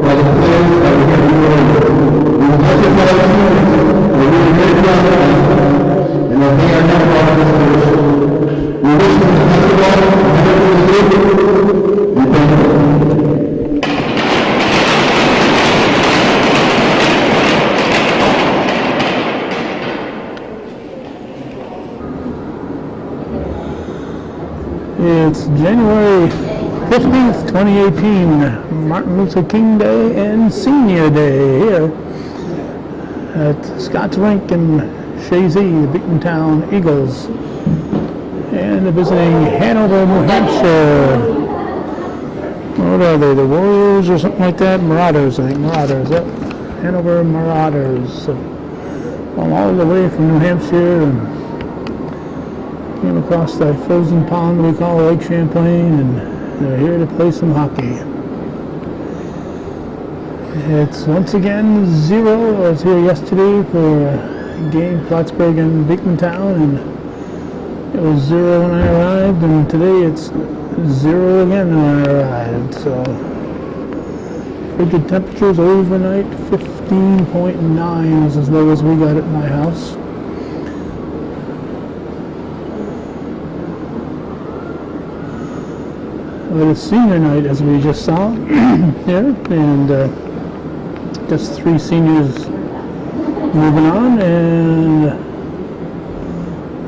The 2018 Martin Luther King Day and Senior Day here at Scott's Rink in Chazy, the Beekmantown Eagles. And they're visiting Hanover, New Hampshire. What are they, the Warriors or something like that? Marauders, I think. Marauders, yep. Hanover Marauders. Well, all the way from New Hampshire and came across that frozen pond we call Lake Champlain, and they're here to play some hockey. It's once again 0. I was here yesterday for a game, Plattsburgh and Beekmantown, and it was 0 when I arrived, and today it's 0 again when I arrived. So frigid temperatures overnight, 15.9 was as low as we got at my house. Well, it's senior night, as we just saw here, and just 3 seniors moving on, and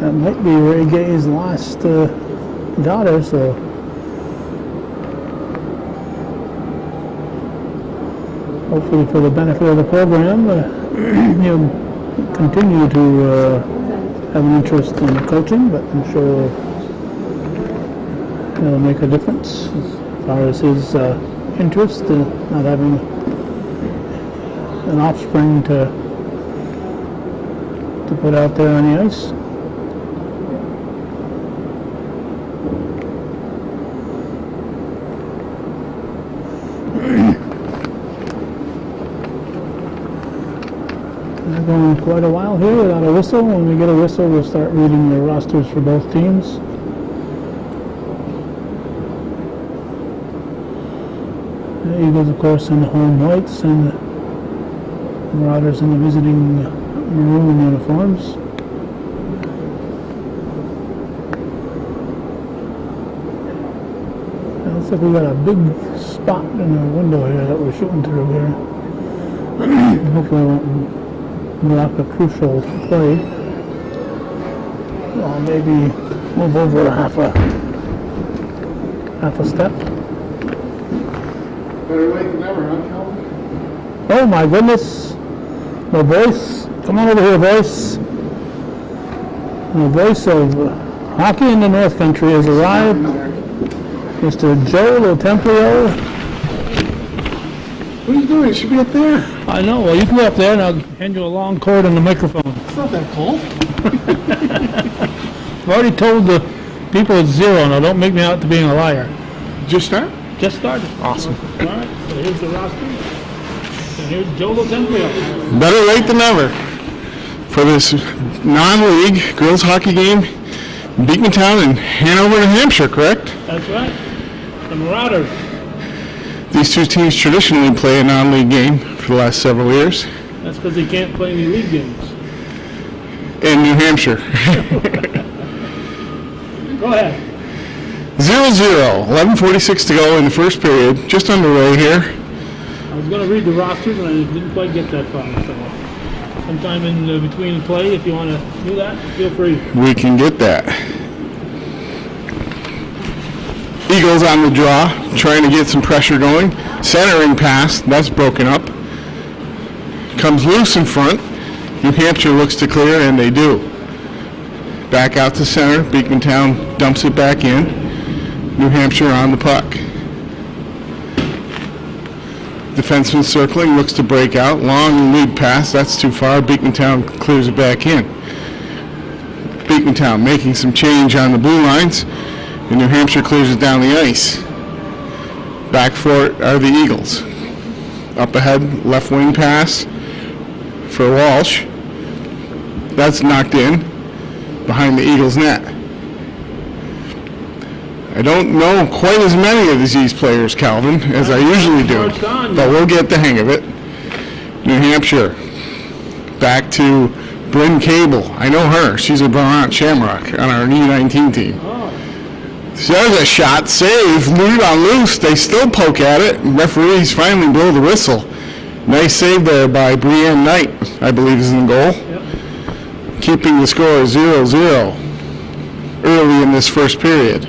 that might be Ray Gay's last daughter, so hopefully for the benefit of the program, he'll continue to have an interest in coaching, but I'm sure it'll make a difference as far as his interest in not having an offspring to put out there on the ice. We're going quite a while here without a whistle. When we get a whistle, we'll start reading the rosters for both teams. The Eagles, of course, in the home whites, and the Marauders in the visiting maroon uniforms. It looks like we got a big spot in the window here that we're shooting through here. Hopefully I won't block a crucial play. I'll maybe move over half a step. Better late than never, huh, Calvin? Oh my goodness. The voice. Come on over here, voice. The voice of hockey in the North Country has arrived. Mr. Joe Lotempio. What are you doing? You should be up there. I know. Well, you can go up there and I'll hand you a long cord and the microphone. It's not that cold. I've already told the people it's 0. Now don't make me out to being a liar. Just start? Just started. Awesome. All right. So here's the roster. And here's Joe Lotempio. Better late than never for this non-league girls hockey game. Beekmantown and Hanover, New Hampshire, correct? That's right. The Marauders. These two teams traditionally play a non-league game for the last several years. That's because they can't play any league games. In New Hampshire. Go ahead. 0-0, 11:46 to go in the first period, just underway here. I was going to read the rosters and I didn't quite get that far. So sometime in between play, if you want to do that, feel free. We can get that. Eagles on the draw, trying to get some pressure going. Centering pass, that's broken up. Comes loose in front. New Hampshire looks to clear, and they do. Back out to center. Beekmantown dumps it back in. New Hampshire on the puck. Defenseman circling, looks to break out. Long lead pass, that's too far. Beekmantown clears it back in. Beekmantown making some change on the blue lines, and New Hampshire clears it down the ice. Back for it are the Eagles. Up ahead, left wing pass for Walsh. That's knocked in behind the Eagles' net. I don't know quite as many of these players, Calvin, as I usually do, but we'll get the hang of it. New Hampshire, back to Bryn Cable. I know her. She's a Vermont Shamrock on our U19 team. There's a shot, save, lead on loose. They still poke at it. Referees finally blow the whistle. Nice save there by Brianne Knight, I believe is in goal. Yep. Keeping the score 0-0 early in this first period.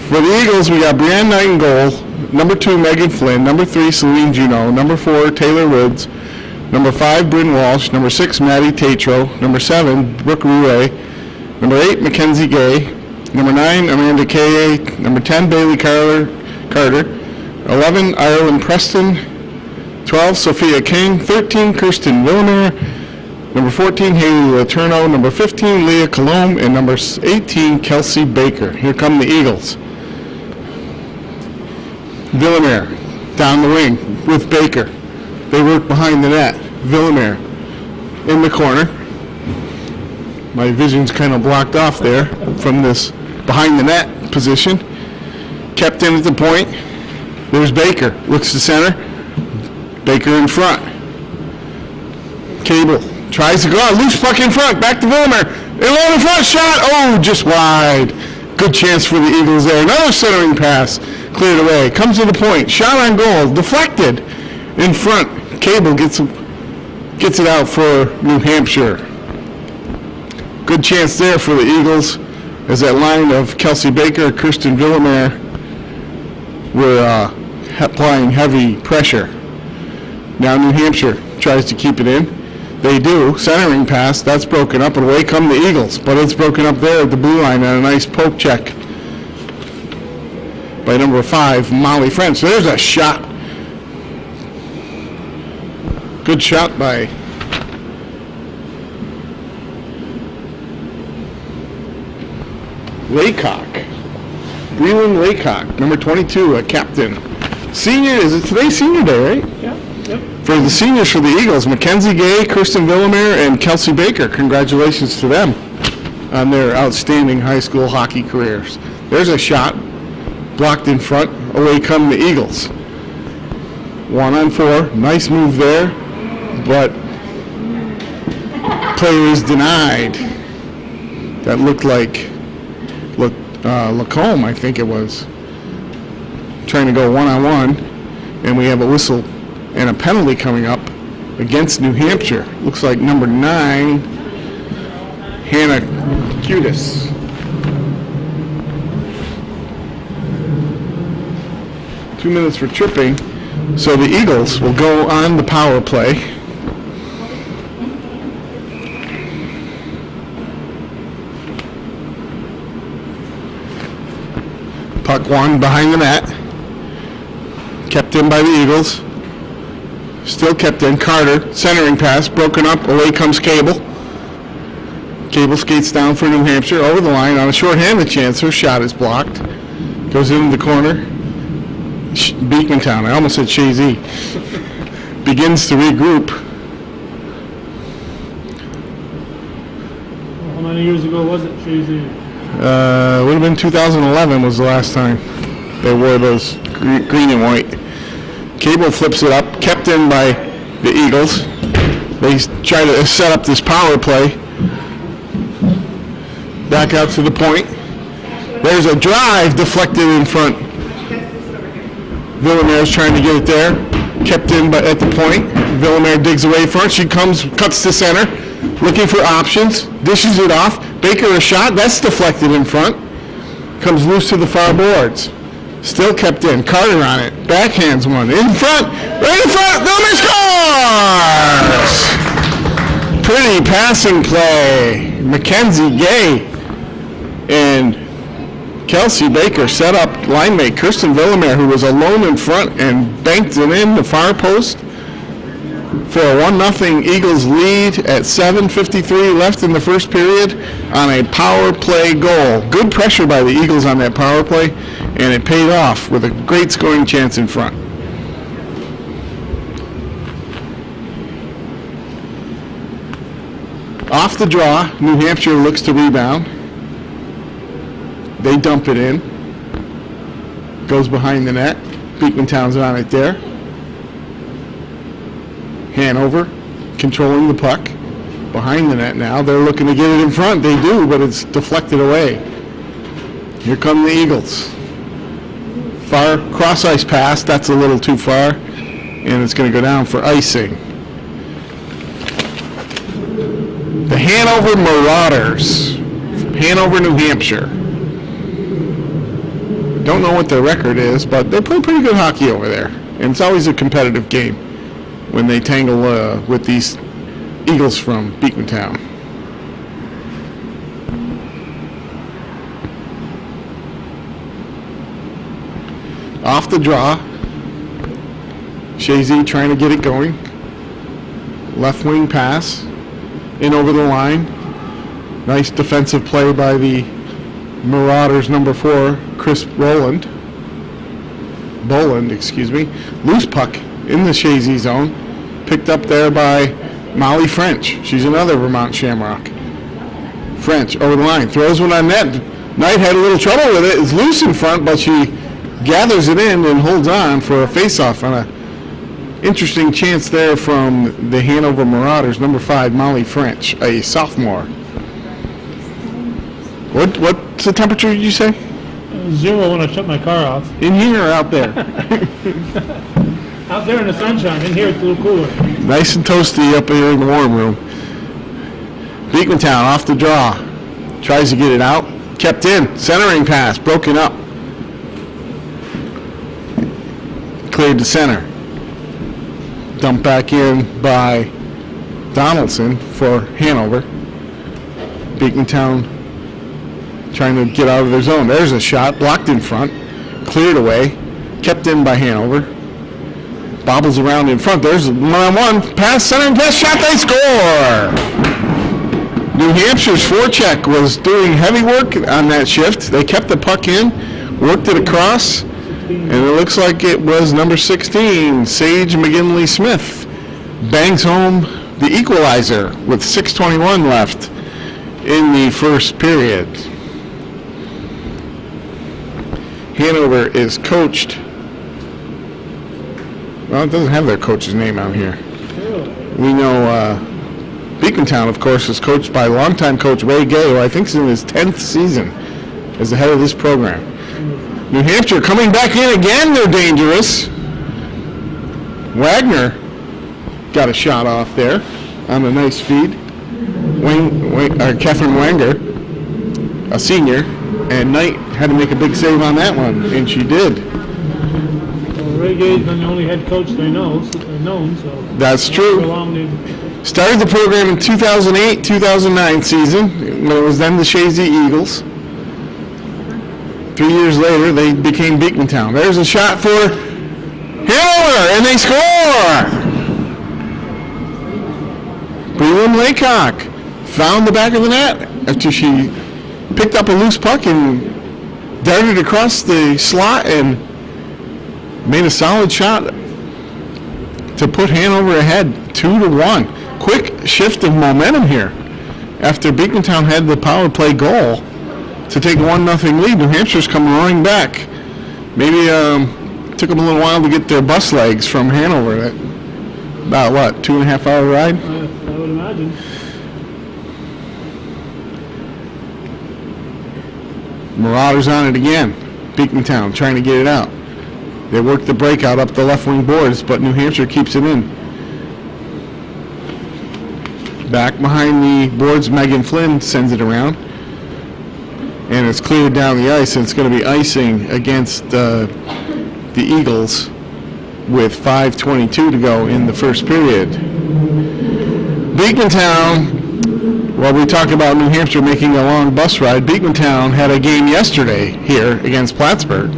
For the Eagles, we got Brianne Knight in goal. number 2, Megan Flynn, number 3, Celine Juneau, number 4, Taylor Woods, number 5, Bryn Walsh, number 6, Maddie Tatro, number 7, Brooke Rouet, number 8, Mackenzie Gay, number 9, Amanda Kaye, number 10, Bailey Carter, 11, Ireland Preston, 12, Sophia King, 13, Kirsten Wilmer, number 14, Haley Letourneau, number 15, Leah Colombe, and number 18, Kelsey Baker. Here come the Eagles. Villamere down the wing with Baker. They work behind the net. Villamere in the corner. My vision's kind of blocked off there from this behind the net position. Kept in at the point. There's Baker. Looks to center. Baker in front. Cable tries to go out. Loose puck in front. Back to Villamere. In front. Shot. Oh, just wide. Good chance for the Eagles there. Another centering pass. Cleared away. Comes to the point. Shot on goal. Deflected. In front. Cable gets it out for New Hampshire. Good chance there for the Eagles as that line of Kelsey Baker, Kirsten Villamere were applying heavy pressure. Now New Hampshire tries to keep it in. They do. Centering pass. That's broken up, and away come the Eagles. But it's broken up there at the blue line on a nice poke check by number 5, Molly French. So there's a shot. Good shot by Laycock. Breland Laycock, number 22, a captain. Senior, is it today senior day, right? Yep. For the seniors for the Eagles, Mackenzie Gay, Kirsten Villamere, and Kelsey Baker. Congratulations to them on their outstanding high school hockey careers. There's a shot. Blocked in front. Away come the Eagles. 1-on-4. Nice move there. But player is denied. That looked like Lacombe, I think it was. Trying to go 1-on-1. And we have a whistle and a penalty coming up against New Hampshire. Looks like number 9, Hannah Cudis. Two minutes for tripping. So the Eagles will go on the power play. Puck won behind the net. Kept in by the Eagles. Still kept in. Carter, centering pass, broken up. Away comes Cable. Cable skates down for New Hampshire over the line on a shorthanded chance. Her shot is blocked. Goes into the corner. Beekmantown, I almost said Chazy, begins to regroup. How many years ago was it, Chazy? Would have been 2011 was the last time they wore those green and white. Cable flips it up, kept in by the Eagles. They try to set up this power play. Back out to the point. There's a drive deflected in front. Villamere's trying to get it there. Kept in but at the point. Villamere digs away front. She comes, cuts to center. Looking for options. Dishes it off. Baker a shot. That's deflected in front. Comes loose to the far boards. Still kept in. Carter on it. Backhands one. In front. Right in front. Villamere scores! Pretty passing play. Mackenzie Gay and Kelsey Baker set up line mate Kirsten Villamere, who was alone in front, and banked it in the far post for a 1-0 Eagles lead at 7:53 left in the first period on a power play goal. Good pressure by the Eagles on that power play, and it paid off with a great scoring chance in front. Off the draw, New Hampshire looks to rebound. They dump it in. Goes behind the net. Beekmantown's on it there. Hanover controlling the puck. Behind the net now. They're looking to get it in front. They do, but it's deflected away. Here come the Eagles. Far cross ice pass. That's a little too far. And it's going to go down for icing. The Hanover Marauders. Hanover, New Hampshire. Don't know what their record is, but they play pretty good hockey over there. And it's always a competitive game when they tangle with these Eagles from Beekmantown. Off the draw. Chazy trying to get it going. Left wing pass. In over the line. Nice defensive play by the Marauders number 4, Chris Boland, excuse me. Loose puck in the Chazy zone. Picked up there by Molly French. She's another Vermont Shamrock. French over the line. Throws one on net. Knight had a little trouble with it. It's loose in front, but she gathers it in and holds on for a face-off on a interesting chance there from the Hanover Marauders, number 5, Molly French, a sophomore. What's the temperature did you say? 0 when I shut my car off. In here or out there? Out there in the sunshine. In here it's a little cooler. Nice and toasty up here in the warm room. Beekmantown off the draw. Tries to get it out. Kept in. Centering pass. Broken up. Cleared to center. Dumped back in by Donaldson for Hanover. Beekmantown trying to get out of their zone. There's a shot. Blocked in front. Cleared away. Kept in by Hanover. Bobbles around in front. There's a one-on-one. Pass, center, pass, shot. They score! New Hampshire's forecheck was doing heavy work on that shift. They kept the puck in, worked it across, and it looks like it was number 16, Sage McGinley Smith. Bangs home the equalizer with 6:21 left in the first period. Hanover is coached. Well, it doesn't have their coach's name out here. We know Beekmantown, of course, is coached by longtime coach Ray Gay, who I think is in his 10th season as the head of this program. New Hampshire coming back in again. They're dangerous. Wagner got a shot off there on a nice feed. Catherine Wanger, a senior, and Knight had to make a big save on that one, and she did. Well, Ray Gay's been the only head coach they know, so. That's true. Started the program in 2008-2009 season, when it was then the Chazy Eagles. 3 years later, they became Beekmantown. There's a shot for Hanover, and they score! Breland Laycock found the back of the net after she picked up a loose puck and darted across the slot and made a solid shot to put Hanover ahead 2-1. Quick shift of momentum here after Beekmantown had the power play goal to take a 1-0 lead. New Hampshire's come roaring back. Maybe took them a little while to get their bus legs from Hanover. That about what, 2.5 hour ride? I would imagine. Marauders on it again. Beekmantown trying to get it out. They work the breakout up the left wing boards, but New Hampshire keeps it in. Back behind the boards, Megan Flynn sends it around. And it's cleared down the ice, and it's going to be icing against the Eagles with 5:22 to go in the first period. Beekmantown, well, we talk about New Hampshire making a long bus ride. Beekmantown had a game yesterday here against Plattsburgh,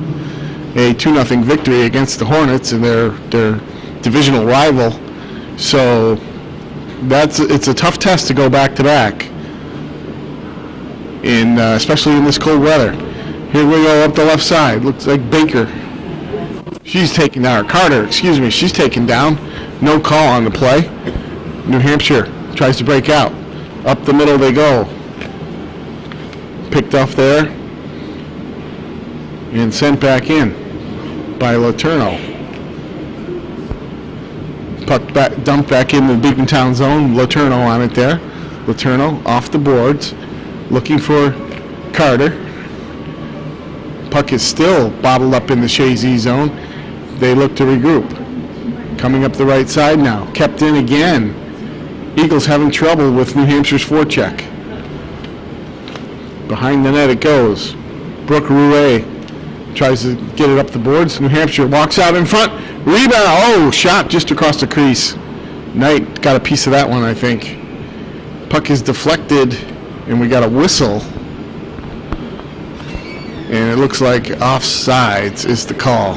a 2-0 victory against the Hornets and their divisional rival. So it's a tough test to go back to back, especially in this cold weather. Here we go up the left side. Looks like Baker. She's taken down, Carter, excuse me. She's taken down. No call on the play. New Hampshire tries to break out. Up the middle they go. Picked off there and sent back in by Letourneau. Puck back, dumped back in the Beekmantown zone. Letourneau on it there. Letourneau off the boards, looking for Carter. Puck is still bottled up in the Chazy zone. They look to regroup. Coming up the right side now. Kept in again. Eagles having trouble with New Hampshire's forecheck. Behind the net it goes. Brooke Rouet tries to get it up the boards. New Hampshire walks out in front. Rebound. Oh, shot just across the crease. Knight got a piece of that one, I think. Puck is deflected, and we got a whistle. And it looks like offsides is the call.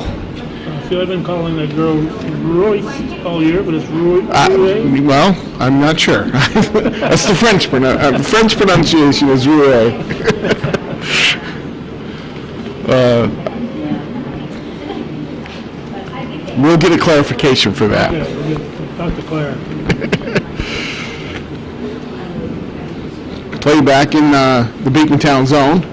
See, I've been calling that girl Royce all year, but it's Roy. Well, I'm not sure. That's the French pronunciation is Roy. We'll get a clarification for that. Yeah, we'll talk to Claire. Play back in the Beekmantown zone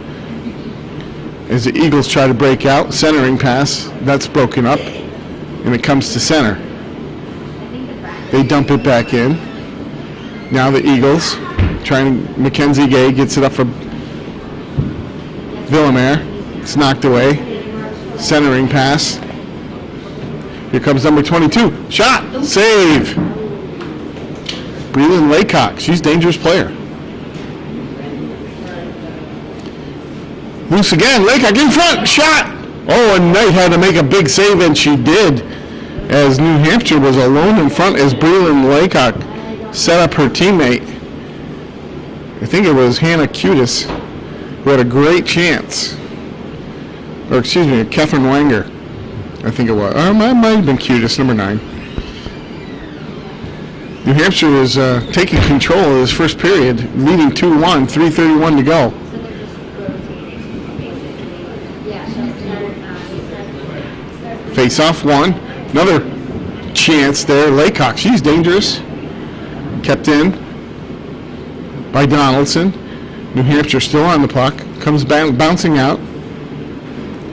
as the Eagles try to break out. Centering pass, that's broken up, and it comes to center. They dump it back in. Now the Eagles Mackenzie Gay gets it up for Villamere. It's knocked away. Centering pass. Here comes number 22. Shot! Save! Breland Laycock. She's a dangerous player. Loose again. Laycock in front. Shot! Oh, and Knight had to make a big save, and she did, as New Hampshire was alone in front as Breland Laycock set up her teammate. I think it was Hannah Cutis, who had a great chance. Or, excuse me, Catherine Wanger. I think it was. It might have been Cutis, number 9. New Hampshire was taking control of this first period, leading 2-1, 3:31 to go. Face-off one. Another chance there. Laycock, she's dangerous. Kept in by Donaldson. New Hampshire still on the puck. Comes bouncing out.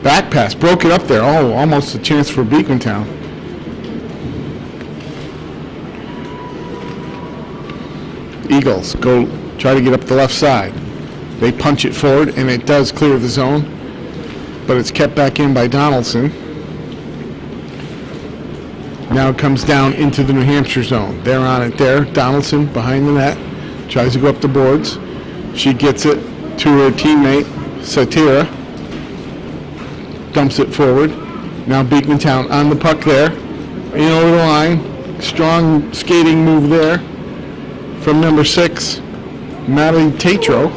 Back pass. Broke it up there. Oh, almost a chance for Beekmantown. Eagles go try to get up the left side. They punch it forward, and it does clear the zone. But it's kept back in by Donaldson. Now it comes down into the New Hampshire zone. They're on it there. Donaldson behind the net. Tries to go up the boards. She gets it to her teammate, Satira. Dumps it forward. Now Beekmantown on the puck there. In over the line. Strong skating move there from number 6, Maddie Tatro.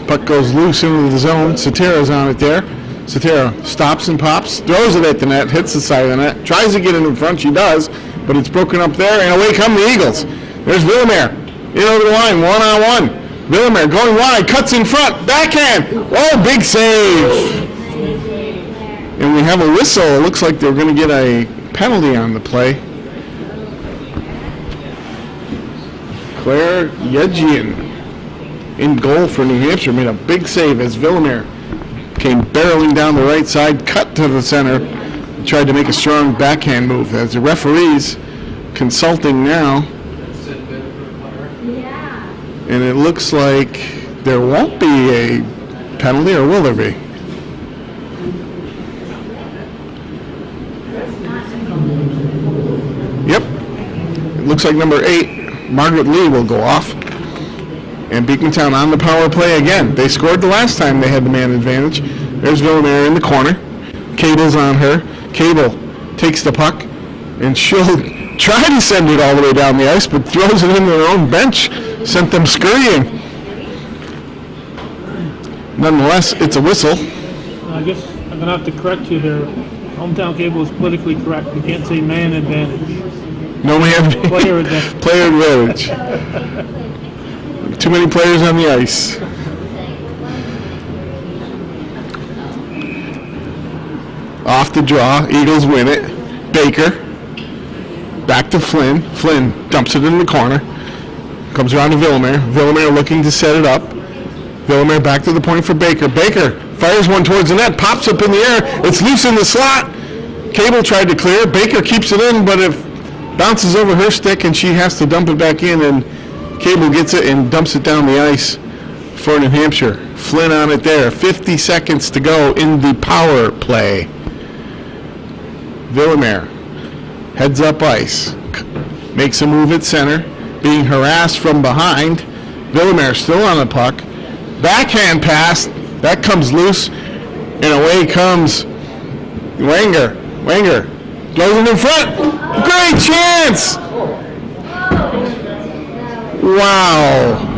Puck goes loose into the zone. Satira's on it there. Satira stops and pops, throws it at the net, hits the side of the net, tries to get it in front, she does, but it's broken up there, and away come the Eagles. There's Villamere, in over the line, one-on-one. Villamere going wide, cuts in front, backhand, oh, big save. And we have a whistle. It looks like they're going to get a penalty on the play. Claire Yedjian in goal for New Hampshire made a big save as Villamere came barreling down the right side, cut to the center, tried to make a strong backhand move. As the referees consulting now, and it looks like there won't be a penalty, or will there be? Yep. It looks like number 8, Margaret Lee, will go off. And Beekmantown on the power play again. They scored the last time they had the man advantage. There's Villamere in the corner. Cable's on her. Cable takes the puck, and she'll try to send it all the way down the ice, but throws it into their own bench. Sent them scurrying. Nonetheless, it's a whistle. I guess I'm going to have to correct you there. Hometown Cable is politically correct. You can't say man advantage. No man. Player advantage. Player advantage. Too many players on the ice. Off the draw, Eagles win it. Baker, back to Flynn. Flynn dumps it in the corner. Comes around to Villamere. Villamere looking to set it up. Villamere back to the point for Baker. Baker fires one towards the net, pops up in the air. It's loose in the slot. Cable tried to clear. Baker keeps it in, but it bounces over her stick, and she has to dump it back in, and Cable gets it and dumps it down the ice for New Hampshire. Flynn on it there. 50 seconds to go in the power play. Villamere heads up ice. Makes a move at center. Being harassed from behind. Villamere still on the puck. Backhand pass. That comes loose. And away comes Wanger. Wanger goes it in front. Great chance! Wow.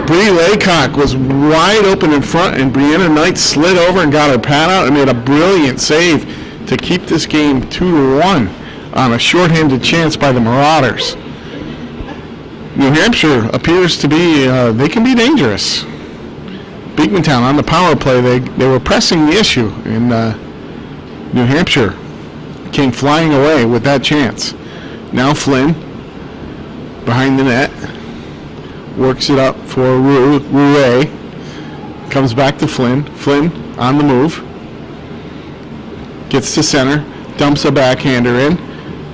Bree Laycock was wide open in front, and Brianna Knight slid over and got her pad out and made a brilliant save to keep this game 2-1 on a shorthanded chance by the Marauders. New Hampshire appears to be, they can be dangerous. Beekmantown on the power play, they were pressing the issue, and New Hampshire came flying away with that chance. Now Flynn behind the net, works it up for Rouet, comes back to Flynn. Flynn on the move, gets to center, dumps a backhander in.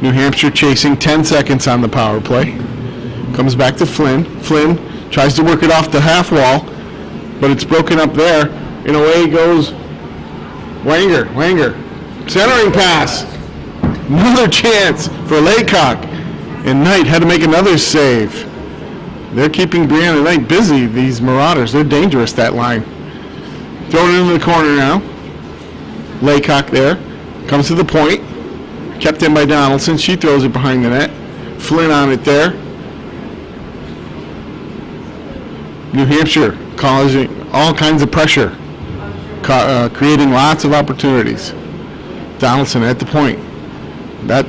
New Hampshire chasing 10 seconds on the power play. Comes back to Flynn. Flynn tries to work it off the half wall, but it's broken up there. And away goes Wanger. Wanger. Centering pass. Another chance for Laycock. And Knight had to make another save. They're keeping Brianna Knight busy, these Marauders. They're dangerous, that line. Thrown into the corner now. Laycock there. Comes to the point. Kept in by Donaldson. She throws it behind the net. Flynn on it there. New Hampshire causing all kinds of pressure, creating lots of opportunities. Donaldson at the point. That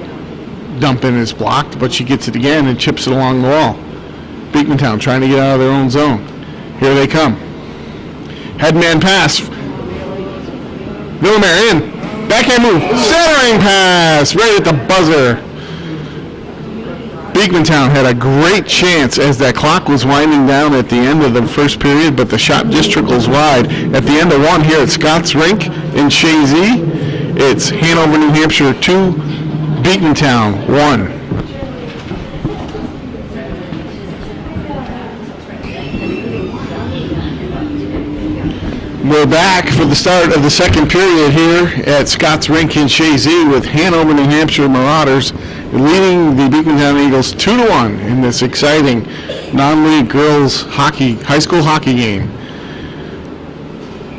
dump in is blocked, but she gets it again and chips it along the wall. Beekmantown trying to get out of their own zone. Here they come. Headman pass. Villamere in. Backhand move. Centering pass. Right at the buzzer. Beekmantown had a great chance as that clock was winding down at the end of the first period, but the shot just trickles wide. At the end of one here at Scott's Rink in Chazy, it's Hanover, New Hampshire 2, Beekmantown 1. We're back for the start of the second period here at Scott's Rink in Chazy with Hanover, New Hampshire Marauders leading the Beekmantown Eagles 2-1 in this exciting non-league girls hockey, high school hockey game.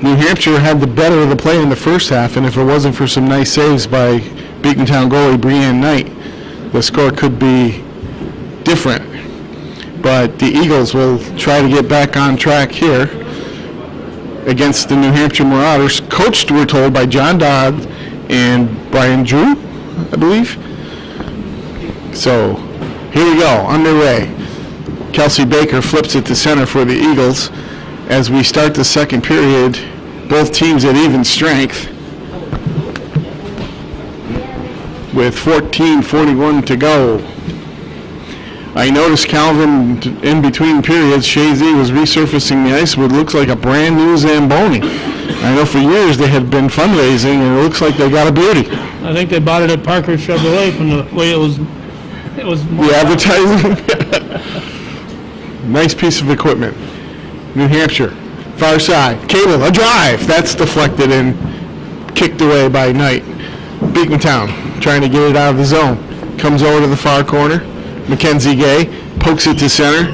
New Hampshire had the better of the play in the first half, and if it wasn't for some nice saves by Beekmantown goalie Brianne Knight, the score could be different. But the Eagles will try to get back on track here against the New Hampshire Marauders, coached, we're told, by John Dodd and Brian Drew, I believe. So here we go, underway. Kelsey Baker flips it to center for the Eagles. As we start the second period, both teams at even strength with 14:41 to go. I noticed, Calvin, in between periods, Chazy was resurfacing the ice with what looks like a brand new Zamboni. I know for years they had been fundraising, and it looks like they got a beauty. I think they bought it at Parker Chevrolet from the way it was The advertising. Nice piece of equipment. New Hampshire, far side. Cable, a drive. That's deflected and kicked away by Knight. Beekmantown trying to get it out of the zone. Comes over to the far corner. Mackenzie Gay pokes it to center,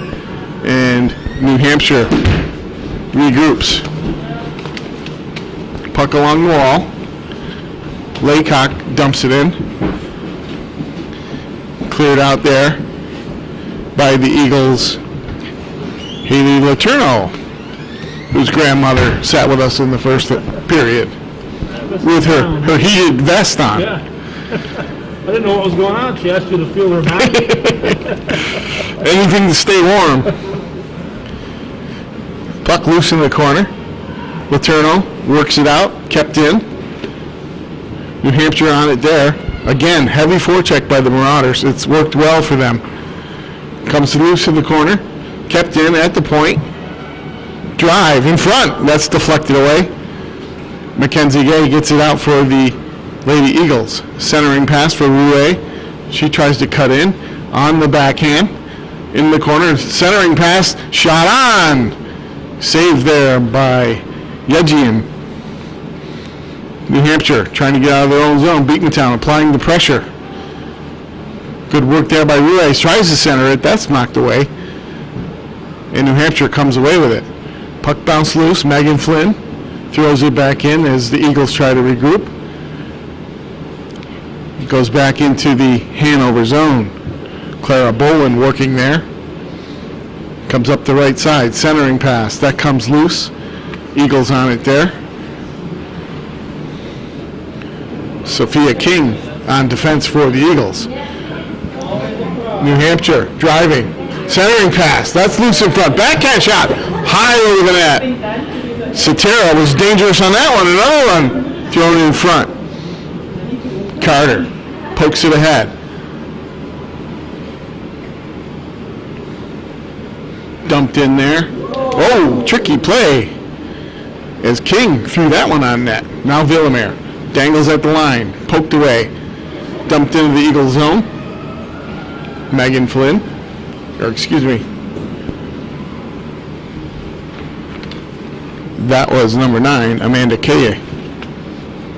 and New Hampshire regroups. Puck along the wall. Laycock dumps it in. Cleared out there by the Eagles. Haley Letourneau, whose grandmother sat with us in the first period with her heated vest on. Yeah. I didn't know what was going on. She asked you to feel her back. Anything to stay warm. Puck loose in the corner. Letourneau works it out, kept in. New Hampshire on it there. Again, heavy forecheck by the Marauders. It's worked well for them. Comes loose in the corner, kept in at the point. Drive in front. That's deflected away. Mackenzie Gay gets it out for the Lady Eagles. Centering pass for Rouet. She tries to cut in on the backhand. In the corner, centering pass, shot on. Saved there by Yegian. New Hampshire trying to get out of their own zone. Beekmantown applying the pressure. Good work there by Rouet. Tries to center it. That's knocked away. And New Hampshire comes away with it. Puck bounced loose. Megan Flynn throws it back in as the Eagles try to regroup. It goes back into the Hanover zone. Clara Bolin working there. Comes up the right side, centering pass. That comes loose. Eagles on it there. Sophia King on defense for the Eagles. New Hampshire driving. Centering pass. That's loose in front. Backhand shot. High over the net. Satera was dangerous on that one. Another one thrown in front. Carter pokes it ahead. Dumped in there. Oh, tricky play as King threw that one on net. Now Villamere dangles at the line, poked away, dumped into the Eagle zone. Megan Flynn, or excuse me, that was number 9, Amanda Kaye.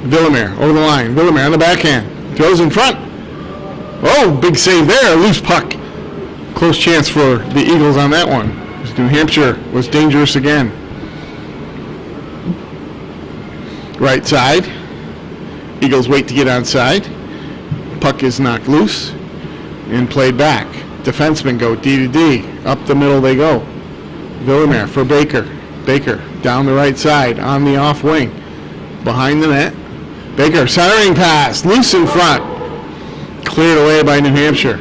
Villamere over the line. Villamere on the backhand, throws in front. Oh, big save there, loose puck. Close chance for the Eagles on that one. New Hampshire was dangerous again. Right side. Eagles wait to get onside. Puck is knocked loose and played back. Defensemen go D to D. Up the middle they go. Villamere for Baker. Baker down the right side on the off wing. Behind the net. Baker centering pass. Loose in front. Cleared away by New Hampshire.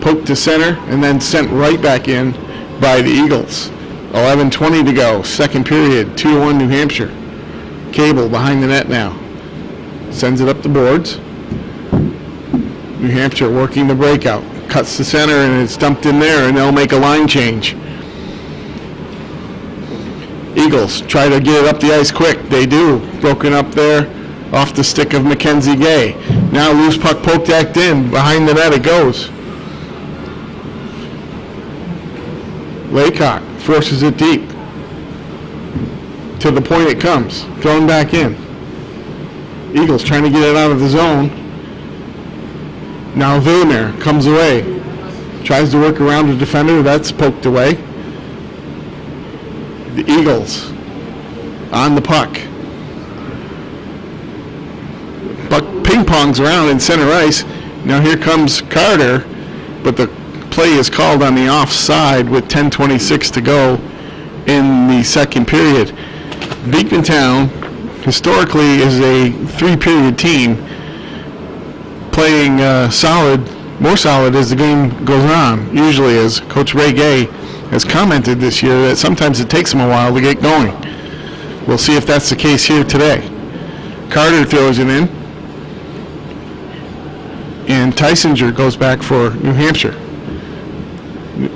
Poked to center and then sent right back in by the Eagles. 11:20 to go. Second period. 2-1 New Hampshire. Cable behind the net now. Sends it up the boards. New Hampshire working the breakout. Cuts to center and it's dumped in there and they'll make a line change. Eagles try to get it up the ice quick. They do. Broken up there off the stick of Mackenzie Gay. Now loose puck poked back in. Behind the net it goes. Laycock forces it deep. To the point it comes. Thrown back in. Eagles trying to get it out of the zone. Now Villamere comes away. Tries to work around the defender. That's poked away. The Eagles on the puck. Puck ping-pongs around in center ice. Now here comes Carter, but the play is called on the offside with 10:26 to go in the second period. Beekmantown historically is a 3-period team, playing solid, more solid as the game goes on. Usually, as Coach Ray Gay has commented this year, that sometimes it takes them a while to get going. We'll see if that's the case here today. Carter throws it in, and Tysinger goes back for New Hampshire.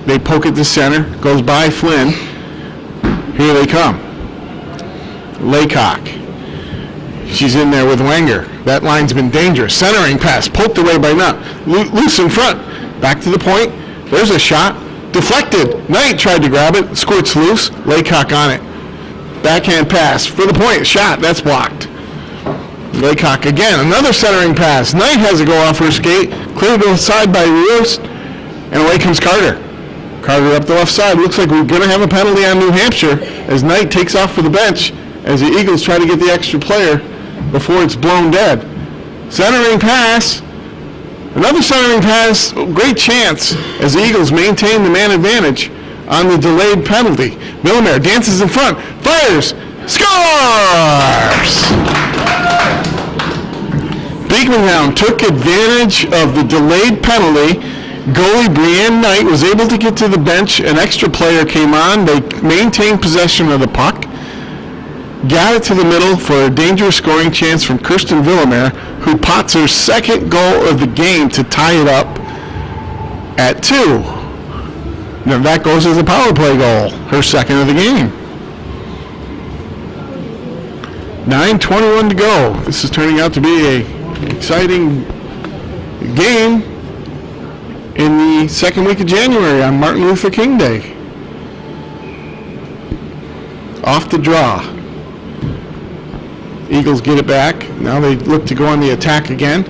They poke it to center, goes by Flynn. Here they come. Laycock. She's in there with Wenger. That line's been dangerous. Centering pass, poked away by Nutt. Loose in front. Back to the point. There's a shot. Deflected. Knight tried to grab it. Squirts loose. Laycock on it. Backhand pass for the point. Shot. That's blocked. Laycock again. Another centering pass. Knight has to go off her skate. Cleared to the side by Rios. And away comes Carter. Carter up the left side. Looks like we're going to have a penalty on New Hampshire as Knight takes off for the bench as the Eagles try to get the extra player before it's blown dead. Centering pass. Another centering pass. Great chance as the Eagles maintain the man advantage on the delayed penalty. Villamere dances in front. Fires. Scores! Beekmantown took advantage of the delayed penalty. Goalie Brianne Knight was able to get to the bench. An extra player came on. They maintained possession of the puck. Got it to the middle for a dangerous scoring chance from Kirsten Villamere, who pots her second goal of the game to tie it up at 2. Now that goes as a power play goal, her second of the game. 9:21 to go. This is turning out to be an exciting game in the second week of January on Martin Luther King Day. Off the draw. Eagles get it back. Now they look to go on the attack again.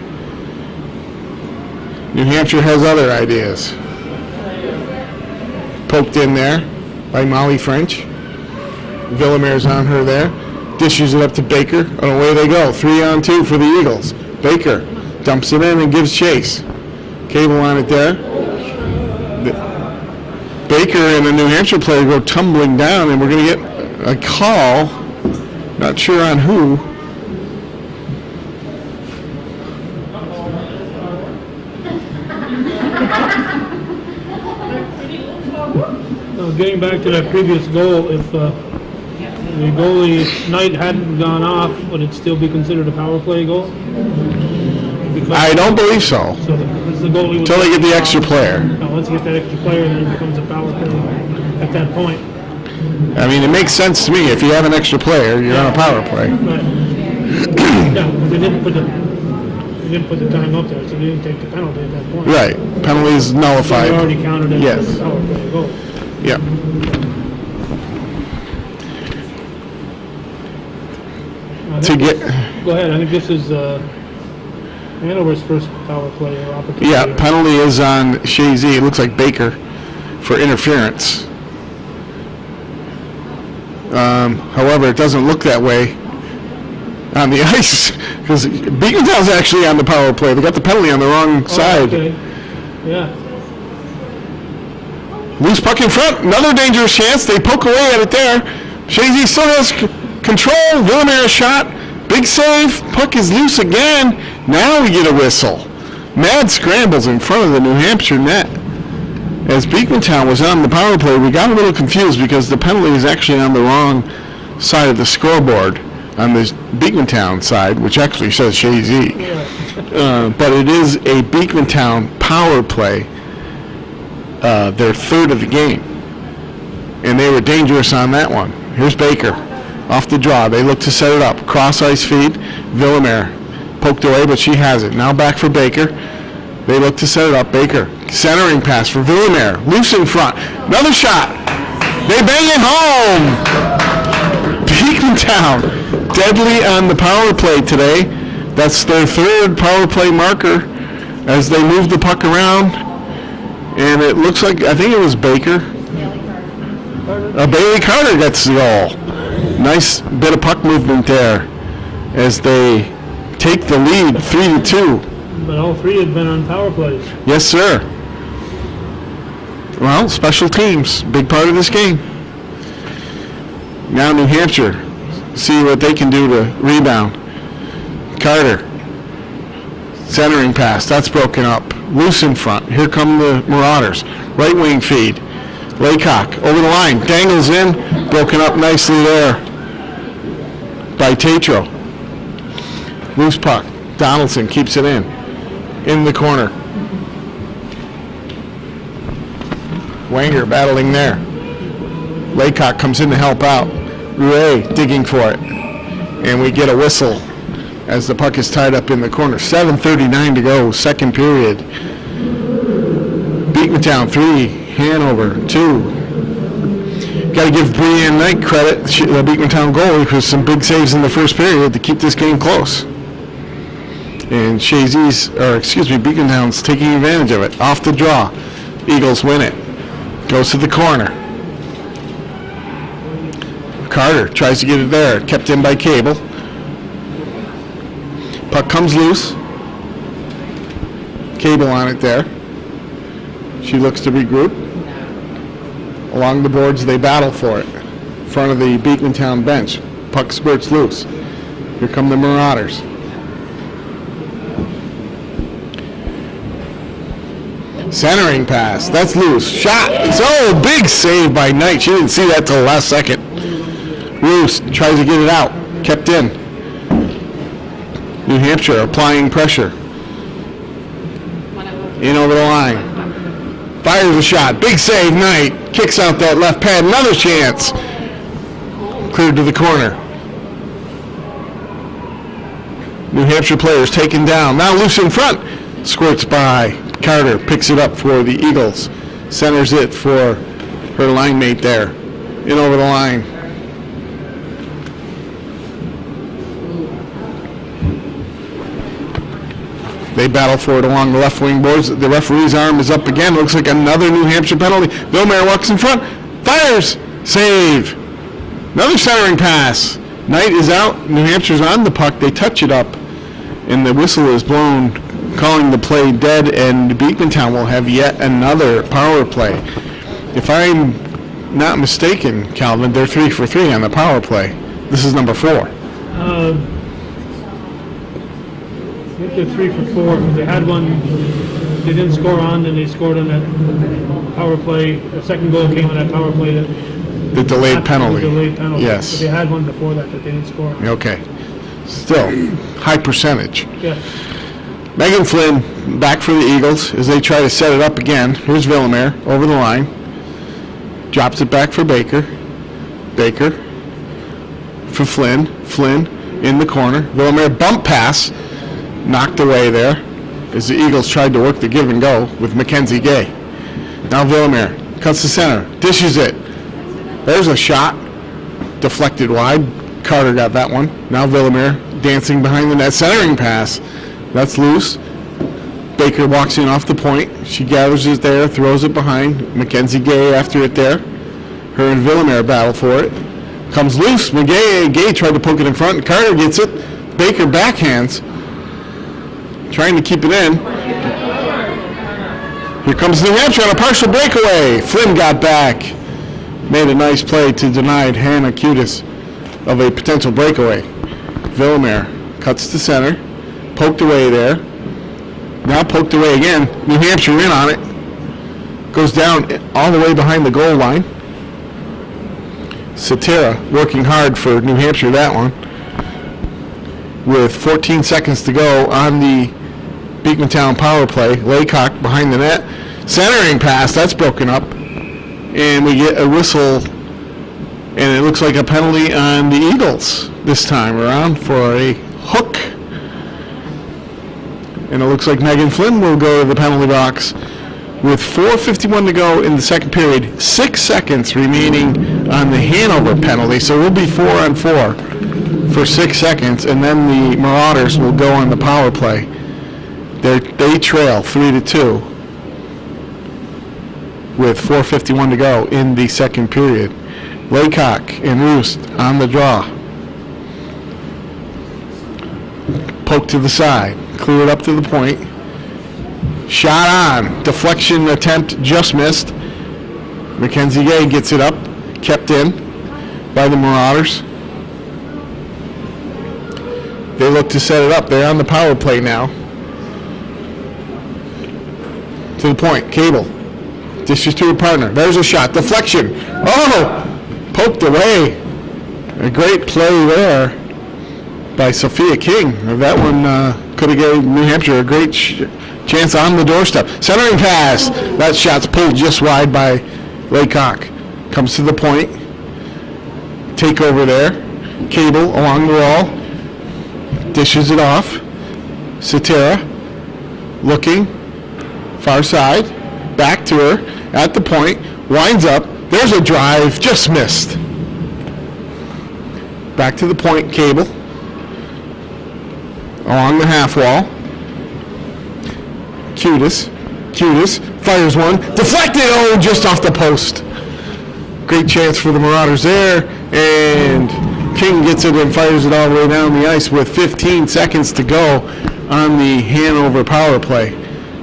New Hampshire has other ideas. Poked in there by Molly French. Villamare's on her there. Dishes it up to Baker, and away they go. 3-on-2 for the Eagles. Baker dumps it in and gives chase. Cable on it there. Baker and a New Hampshire player go tumbling down, and we're going to get a call. Not sure on who. Getting back to that previous goal, if the goalie Knight hadn't gone off, would it still be considered a power play goal? Because I don't believe so. So the goalie Until they get the extra player. Once you get that extra player, then it becomes a power play at that point. I mean, it makes sense to me. If you have an extra player, you're on a power play. But yeah, they didn't put the time up there, so they didn't take the penalty at that point. Right. Penalty is So nullified. they already counted it Yes. as a power play goal. Yep. To get, Go ahead. I think this is Hanover's first power play opportunity. yeah, penalty is on Chazy. It looks like Baker for interference. However, it doesn't look that way on the ice because Beekmantown's actually on the power play. They got the penalty on the wrong side. Okay. Yeah. Loose puck in front. Another dangerous chance. They poke away at it there. Chazy still has control. Villamere shot. Big save. Puck is loose again. Now we get a whistle. Mad scrambles in front of the New Hampshire net. As Beekmantown was on the power play, we got a little confused because the penalty is actually on the wrong side of the scoreboard, on the Beekmantown side, which actually says Chazy. But it is a Beekmantown power play, their third of the game. And they were dangerous on that one. Here's Baker off the draw. They look to set it up. Cross ice feed. Villamere poked away, but she has it. Now back for Baker. They look to set it up. Baker, centering pass for Villamere. Loose in front. Another shot. They bang it home. Beekmantown, deadly on the power play today. That's their third power play marker as they move the puck around. And it looks like, I think it was Baker. Bailey Carter gets the goal. Nice bit of puck movement there as they take the lead 3-2. But all three had been on power plays. Yes, sir. Well, special teams, big part of this game. Now New Hampshire, see what they can do to rebound. Carter, centering pass, that's broken up. Loose in front. Here come the Marauders. Right wing feed. Laycock over the line, dangles in, broken up nicely there by Tatro. Loose puck. Donaldson keeps it in the corner. Wanger battling there. Laycock comes in to help out. Ray digging for it. And we get a whistle as the puck is tied up in the corner. 7:39 to go, second period. Beekmantown 3, Hanover 2. Got to give Brianne Knight credit, the Beekmantown goalie, for some big saves in the first period to keep this game close. And Beekmantown's taking advantage of it. Off the draw. Eagles win it. Goes to the corner. Carter tries to get it there. Kept in by Cable. Puck comes loose. Cable on it there. She looks to regroup. Along the boards, they battle for it. In front of the Beekmantown bench. Puck squirts loose. Here come the Marauders. Centering pass. That's loose. Shot. Oh, big save by Knight. She didn't see that till the last second. Loose. Tries to get it out. Kept in. New Hampshire applying pressure. In over the line. Fires a shot. Big save. Knight. Kicks out that left pad. Another chance. Cleared to the corner. New Hampshire players taken down. Now loose in front. Squirts by. Carter picks it up for the Eagles. Centers it for her line mate there. In over the line. They battle for it along the left wing boards. The referee's arm is up again. Looks like another New Hampshire penalty. Villamere walks in front. Fires. Save. Another centering pass. Knight is out. New Hampshire's on the puck. They touch it up, and the whistle is blown, calling the play dead, and Beekmantown will have yet another power play. If I'm not mistaken, Calvin, they're 3 for 3 on the power play. This is number 4. I think they're 3 for 4, because they had one they didn't score on, and they scored on that power play. The second goal came on that power play. The delayed penalty. The delayed penalty. Yes. But they had one before that they didn't score. Okay. Still, high percentage. Yeah. Megan Flynn back for the Eagles as they try to set it up again. Here's Villamere over the line. Drops it back for Baker. Baker for Flynn. Flynn in the corner. Villamere bump pass. Knocked away there as the Eagles tried to work the give and go with Mackenzie Gay. Now Villamere cuts the center. Dishes it. There's a shot. Deflected wide. Carter got that one. Now Villamere dancing behind the net. Centering pass. That's loose. Baker walks in off the point. She gathers it there, throws it behind. Mackenzie Gay after it there. Her and Villamere battle for it. Comes loose. Gay tried to poke it in front. And Carter gets it. Baker backhands. Trying to keep it in. Here comes New Hampshire on a partial breakaway. Flynn got back. Made a nice play to deny Hannah Cutis of a potential breakaway. Villamere cuts to center. Poked away there. Now poked away again. New Hampshire in on it. Goes down all the way behind the goal line. Satira working hard for New Hampshire that one. With 14 seconds to go on the Beekmantown power play. Laycock behind the net. Centering pass. That's broken up. And we get a whistle. And it looks like a penalty on the Eagles this time around for a hook. And it looks like Megan Flynn will go to the penalty box with 4:51 to go in the second period. 6 seconds remaining on the Hanover penalty. So we'll be 4 on 4 for 6 seconds. And then the Marauders will go on the power play. They trail 3-2 with 4:51 to go in the second period. Laycock and Roost on the draw. Poke to the side. Clear it up to the point. Shot on. Deflection attempt just missed. Mackenzie Gay gets it up. Kept in by the Marauders. They look to set it up. They're on the power play now. To the point. Cable. Dishes to her partner. There's a shot. Deflection. Oh! Poked away. A great play there by Sophia King. That one could have given New Hampshire a great chance on the doorstep. Centering pass. That shot's pulled just wide by Laycock. Comes to the point. Take over there. Cable along the wall. Dishes it off. Satira looking. Far side. Back to her. At the point. Winds up. There's a drive. Just missed. Back to the point. Cable. Along the half wall. Cutis fires one. Deflected. Oh, just off the post. Great chance for the Marauders there. And King gets it and fires it all the way down the ice with 15 seconds to go on the Hanover power play.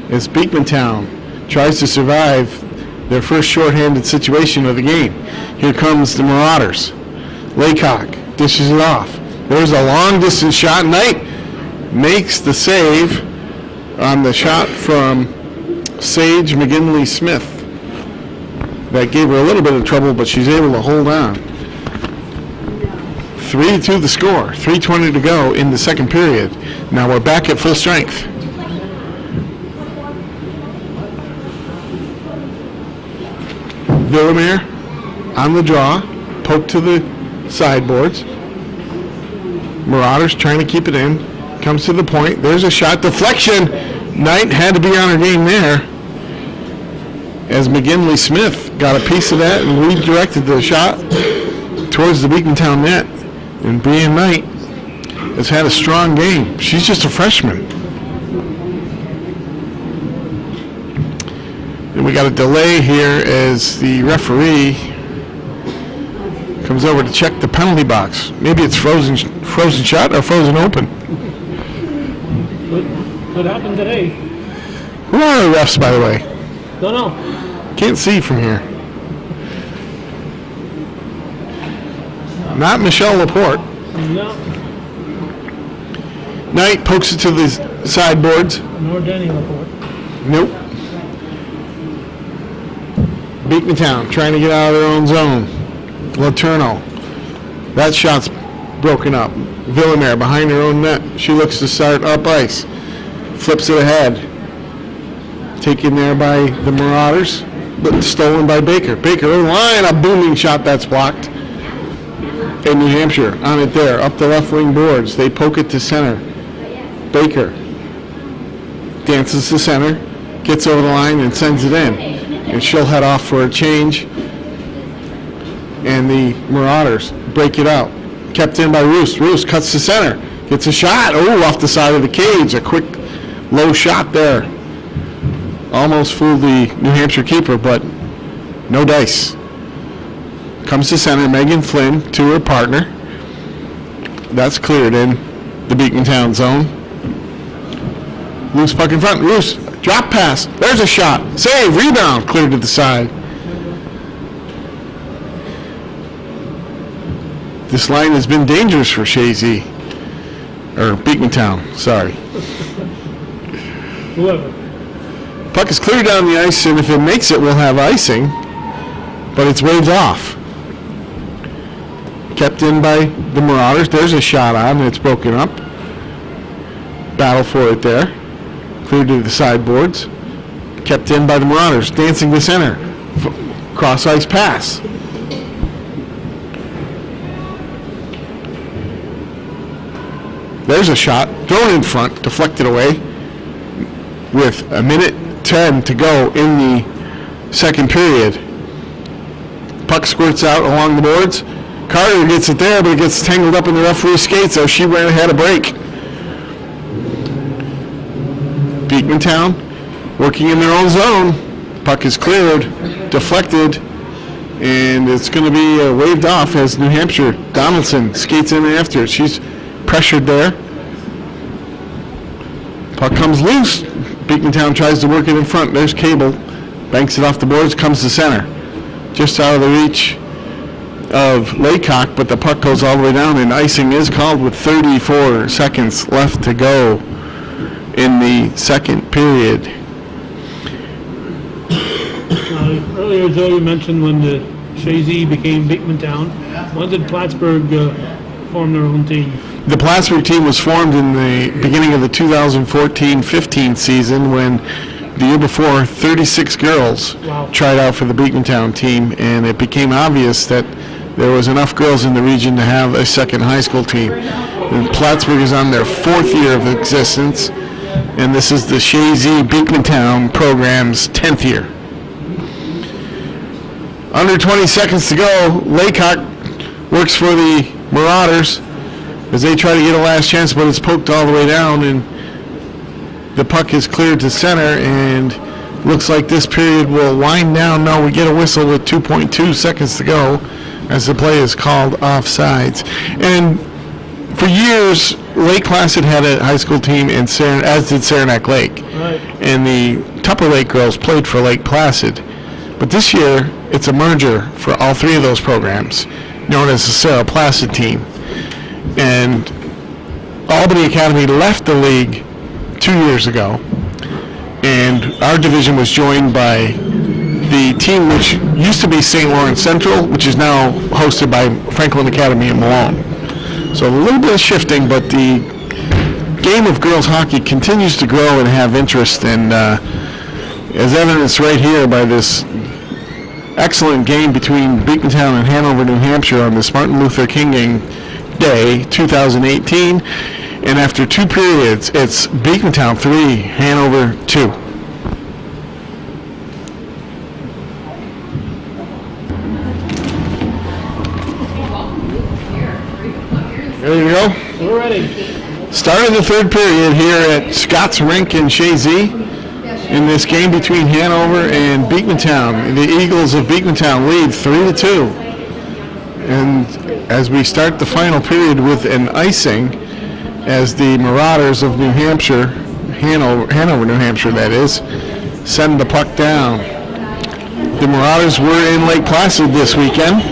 As Beekmantown tries to survive their first shorthanded situation of the game. Here comes the Marauders. Laycock dishes it off. There's a long distance shot. Knight makes the save on the shot from Sage McGinley Smith. That gave her a little bit of trouble, but she's able to hold on. 3-2 the score. 3:20 to go in the second period. Now we're back at full strength. Villamere on the draw. Poke to the sideboards. Marauders trying to keep it in. Comes to the point. There's a shot. Deflection. Knight had to be on her game there. As McGinley Smith got a piece of that and redirected the shot towards the Beekmantown net. And Brianne Knight has had a strong game. She's just a freshman. And we got a delay here as the referee Comes over to check the penalty box. Maybe it's frozen shot or frozen open. What happened today? Who are the refs, by the way? Don't know. Can't see from here. Not Michelle Laporte. No. Knight pokes it to the sideboards. Nor Denny Laporte. Nope. Beekmantown trying to get out of their own zone. Laterno. That shot's broken up. Villamere behind her own net. She looks to start up ice. Flips it ahead. Taken there by the Marauders, but stolen by Baker. Baker over the line, a booming shot that's blocked. In New Hampshire, on it there, up the left wing boards. They poke it to center. Baker dances to center, gets over the line and sends it in. And she'll head off for a change. And the Marauders break it out. Kept in by Roos. Roos cuts to center, gets a shot. Oh, off the side of the cage. A quick low shot there. Almost fooled the New Hampshire keeper, but no dice. Comes to center, Megan Flynn to her partner. That's cleared in the Beekmantown zone. Loose puck in front. Roos, drop pass. There's a shot. Save, rebound, cleared to the side. This line has been dangerous for Chazy. Or Beekmantown, sorry. Whoever. Puck is cleared down the ice, and if it makes it, we'll have icing. But it's waved off. Kept in by the Marauders. There's a shot on, and it's broken up. Battle for it there. Cleared to the sideboards. Kept in by the Marauders. Dancing to center. Cross ice pass. There's a shot. Thrown in front. Deflected away. With a minute 10 to go in the second period. Puck squirts out along the boards. Carter gets it there, but it gets tangled up in the referee's skates, so she ran ahead a break. Beekmantown working in their own zone. Puck is cleared, deflected, and it's going to be waved off as New Hampshire. Donaldson skates in after it. She's pressured there. Puck comes loose. Beekmantown tries to work it in front. There's Cable. Banks it off the boards, comes to center. Just out of the reach of Laycock, but the puck goes all the way down, and icing is called with 34 seconds left to go in the second period. Earlier, Joe, you mentioned when the Chazy became Beekmantown. When did Plattsburgh form their own team? The Plattsburgh team was formed in the beginning of the 2014-15 season when the year before 36 girls tried out for the Beekmantown team, and it became obvious that there was enough girls in the region to have a second high school team. And Plattsburgh is on their fourth year of existence, and this is the Chazy Beekmantown program's 10th year. Under 20 seconds to go. Laycock works for the Marauders as they try to get a last chance, but it's poked all the way down, and the puck is cleared to center, and looks like this period will wind down. No, we get a whistle with 2.2 seconds to go as the play is called offsides. And for years, Lake Placid had a high school team, and as did Saranac Lake. Right. And the Tupper Lake girls played for Lake Placid. But this year, it's a merger for all three of those programs, known as the Sarah Placid team. And Albany Academy left the league 2 years ago, and our division was joined by the team which used to be St. Lawrence Central, which is now hosted by Franklin Academy in Malone. So a little bit of shifting, but the game of girls hockey continues to grow and have interest, and as evidenced right here by this excellent game between Beekmantown and Hanover, New Hampshire on this Martin Luther King Day 2018. And after two periods, it's Beekmantown 3, Hanover 2. There you go. We're ready. Start of the third period here at Scott's Rink in Chazy in this game between Hanover and Beekmantown. The Eagles of Beekmantown lead 3-2. And as we start the final period with an icing, as the Marauders of New Hampshire, Hanover, New Hampshire, that is, send the puck down. The Marauders were in Lake Placid this weekend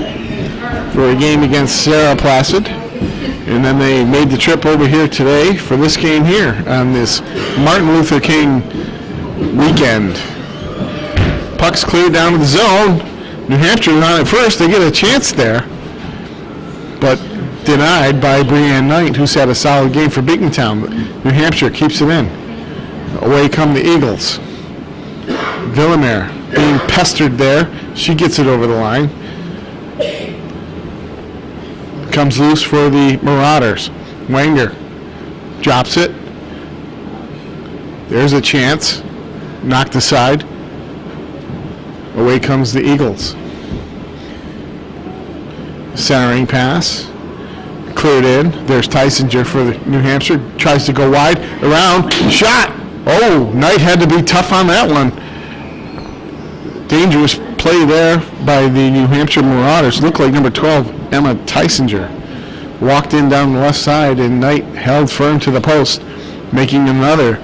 for a game against Sarah Placid, and then they made the trip over here today for this game here on this Martin Luther King weekend. Puck's cleared down to the zone. New Hampshire on it first. They get a chance there, but denied by Brianne Knight, who's had a solid game for Beekmantown. New Hampshire keeps it in. Away come the Eagles. Villamere being pestered there. She gets it over the line. Comes loose for the Marauders. Wenger drops it. There's a chance. Knocked aside. Away comes the Eagles. Centering pass. Cleared in. There's Tysinger for the New Hampshire. Tries to go wide. Around. Shot! Oh, Knight had to be tough on that one. Dangerous play there by the New Hampshire Marauders. Looked like number 12, Emma Tysinger. Walked in down the left side, and Knight held firm to the post, making another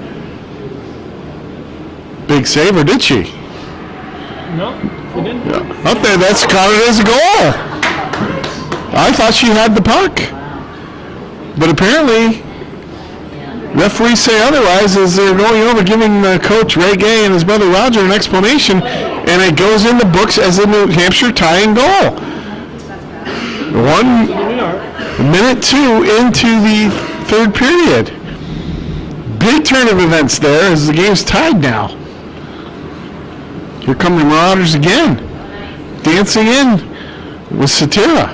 big save, or did she? No, she didn't. Yeah. Up there, that's counted as a goal. I thought she had the puck. But apparently, referees say otherwise as they're going over giving Coach Ray Gay and his brother Roger an explanation, and it goes in the books as a New Hampshire tying goal. 1:02 into the third period. Big turn of events there as the game's tied now. Here come the Marauders again, dancing in with Satira.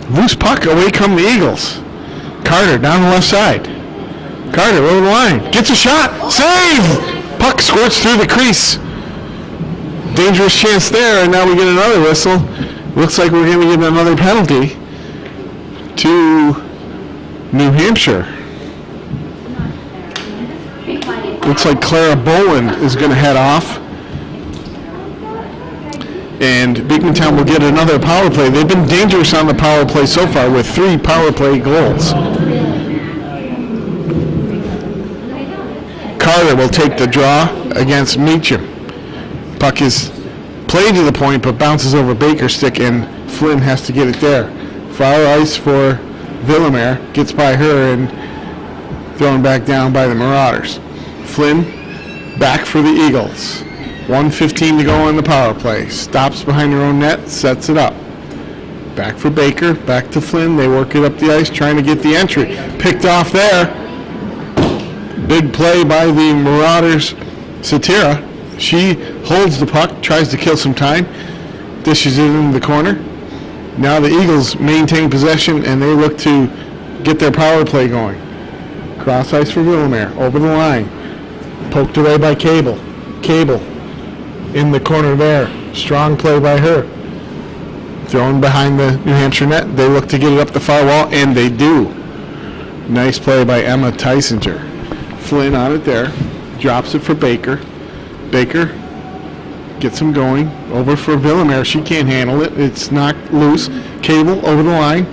Loose puck, away come the Eagles. Carter down the left side. Carter over the line. Gets a shot. Save! Puck squirts through the crease. Dangerous chance there, and now we get another whistle. Looks like we're going to get another penalty to New Hampshire. Looks like Clara Boland is going to head off. And Beekmantown will get another power play. They've been dangerous on the power play so far with 3 power play goals. Carter will take the draw against Meacham. Puck is played to the point but bounces over Baker's stick, and Flynn has to get it there. Foul ice for Villamere. Gets by her and thrown back down by the Marauders. Flynn back for the Eagles. 1:15 to go on the power play. Stops behind her own net, sets it up. Back for Baker, back to Flynn. They work it up the ice, trying to get the entry. Picked off there. Big play by the Marauders. Satira, she holds the puck, tries to kill some time, dishes it into the corner. Now the Eagles maintain possession, and they look to get their power play going. Cross ice for Villamere, over the line. Poked away by Cable. Cable in the corner there. Strong play by her. Thrown behind the New Hampshire net. They look to get it up the far wall, and they do. Nice play by Emma Tysinger. Flynn on it there. Drops it for Baker. Baker gets him going. Over for Villamere. She can't handle it. It's knocked loose. Cable over the line.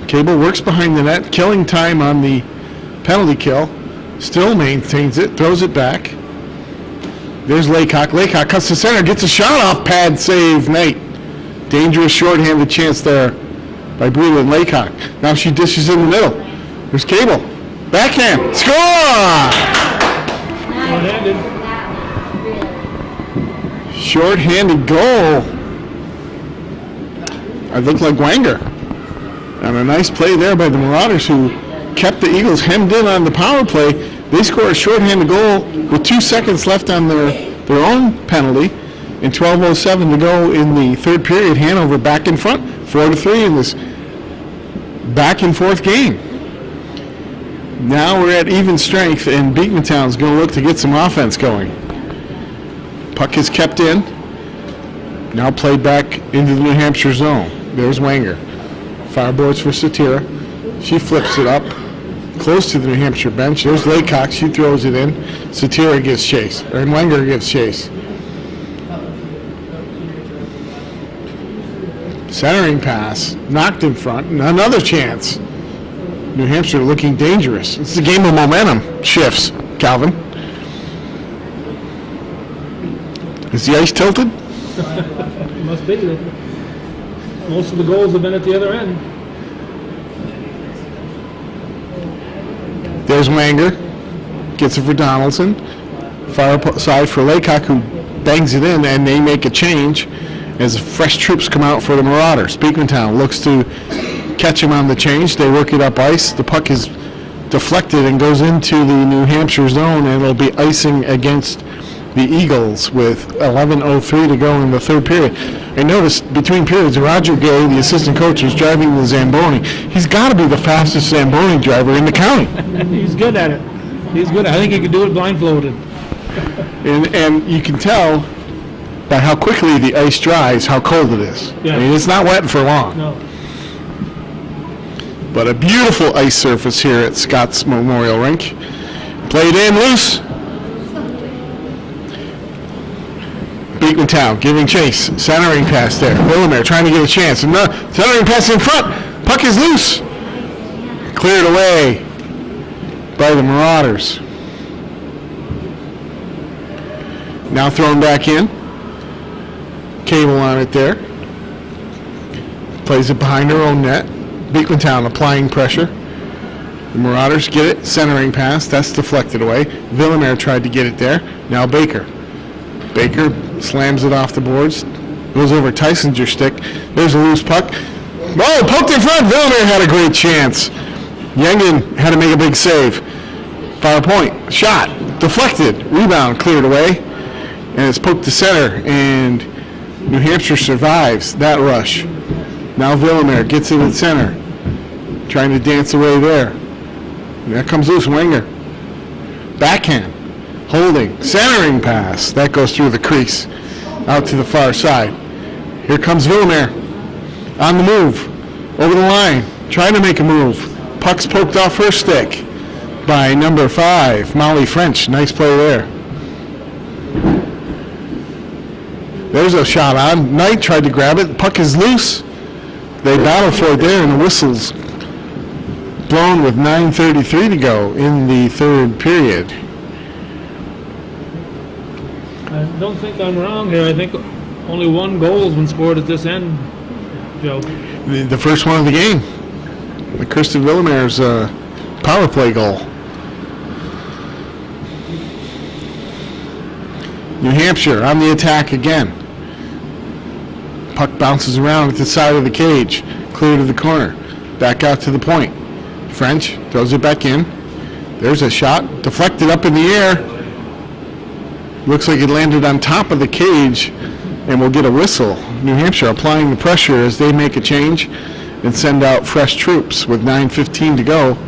Cable works behind the net, killing time on the penalty kill. Still maintains it. Throws it back. There's Laycock. Laycock cuts to center, gets a shot off pad, save, Knight. Dangerous shorthanded chance there by Brewer and Laycock. Now she dishes in the middle. There's Cable. Backhand. Score! Shorthanded goal. It looked like Wenger. And a nice play there by the Marauders, who kept the Eagles hemmed in on the power play. They score a shorthanded goal with 2 seconds left on their own penalty, and 12:07 to go in the third period. Hanover back in front, 4-3 in this back and forth game. Now we're at even strength, and Beekmantown's going to look to get some offense going. Puck is kept in. Now played back into the New Hampshire zone. There's Wenger. Fireboards for Satira. She flips it up close to the New Hampshire bench. There's Laycock. She throws it in. Satira gives chase, and Wenger gives chase. Centering pass, knocked in front, and another chance. New Hampshire looking dangerous. It's the game of momentum shifts, Calvin. Is the ice tilted? It must be. Most of the goals have been at the other end. There's Wanger. Gets it for Donaldson. Far side for Laycock, who bangs it in, and they make a change as fresh troops come out for the Marauders. Beekmantown looks to catch him on the change. They work it up ice. The puck is deflected and goes into the New Hampshire zone, and it'll be icing against the Eagles with 11:03 to go in the third period. I noticed between periods, Roger Gay, the assistant coach, was driving the Zamboni. He's got to be the fastest Zamboni driver in the county. He's good at it. He's good. I think he could do it blindfolded. And you can tell by how quickly the ice dries how cold it is. Yeah. I mean, it's not wet for long. No. But a beautiful ice surface here at Scott's Memorial Rink. Played in loose. Beekmantown giving chase. Centering pass there. Willamere trying to get a chance. Centering pass in front. Puck is loose. Cleared away by the Marauders. Now thrown back in. Cable on it there. Plays it behind her own net. Beekmantown applying pressure. The Marauders get it. Centering pass. That's deflected away. Willamere tried to get it there. Now Baker. Baker slams it off the boards. Goes over Tysonger's stick. There's a loose puck. Oh, poked in front. Willamere had a great chance. Yengen had to make a big save. Far point. Shot. Deflected. Rebound cleared away. And it's poked to center. And New Hampshire survives that rush. Now Willamere gets it at center. Trying to dance away there. And there comes loose. Wanger. Backhand. Holding. Centering pass. That goes through the crease. Out to the far side. Here comes Willamere. On the move. Over the line. Trying to make a move. Puck's poked off her stick by number 5, Molly French. Nice play there. There's a shot on. Knight tried to grab it. The puck is loose. They battle for it there, and the whistle's blown with 9:33 to go in the third period. I don't think I'm wrong here. I think only one goal has been scored at this end, Joe. The first one of the game. The Kristen Villamere's power play goal. New Hampshire on the attack again. Puck bounces around at the side of the cage, clear to the corner. Back out to the point. French throws it back in. There's a shot, deflected up in the air. Looks like it landed on top of the cage, and we'll get a whistle. New Hampshire applying the pressure as they make a change and send out fresh troops with 9:15 to go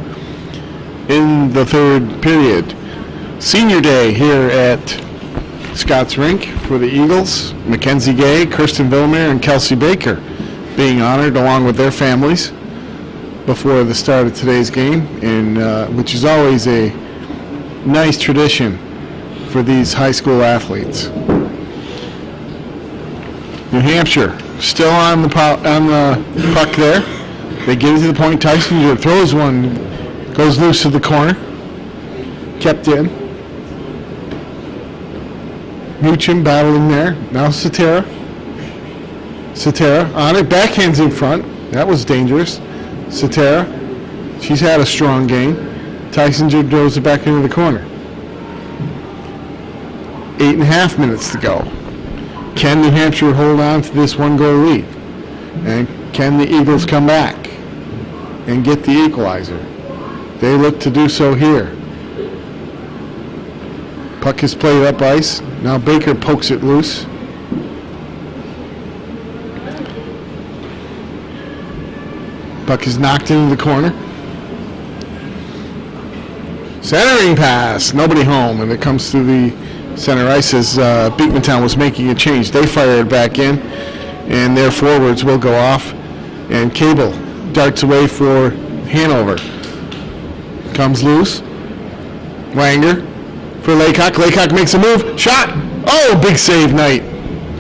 in the third period. Senior day here at Scott's Rink for the Eagles. Mackenzie Gay, Kirsten Villamere, and Kelsey Baker being honored along with their families before the start of today's game, and which is always a nice tradition for these high school athletes. New Hampshire still on the puck there. They get it to the point. Tyson throws one, goes loose to the corner. Kept in. Muchin battling there. Now Satera. Satera on it. Backhands in front. That was dangerous. Satera. She's had a strong game. Tyson throws it back into the corner. 8.5 minutes to go. Can New Hampshire hold on to this one-goal lead? And can the Eagles come back and get the equalizer? They look to do so here. Puck is played up ice. Now Baker pokes it loose. Puck is knocked into the corner. Centering pass. Nobody home, and it comes through the center ice as Beekmantown was making a change. They fire it back in, and their forwards will go off. And Cable darts away for Hanover. Comes loose. Wanger for Laycock. Laycock makes a move. Shot. Oh, big save, Knight.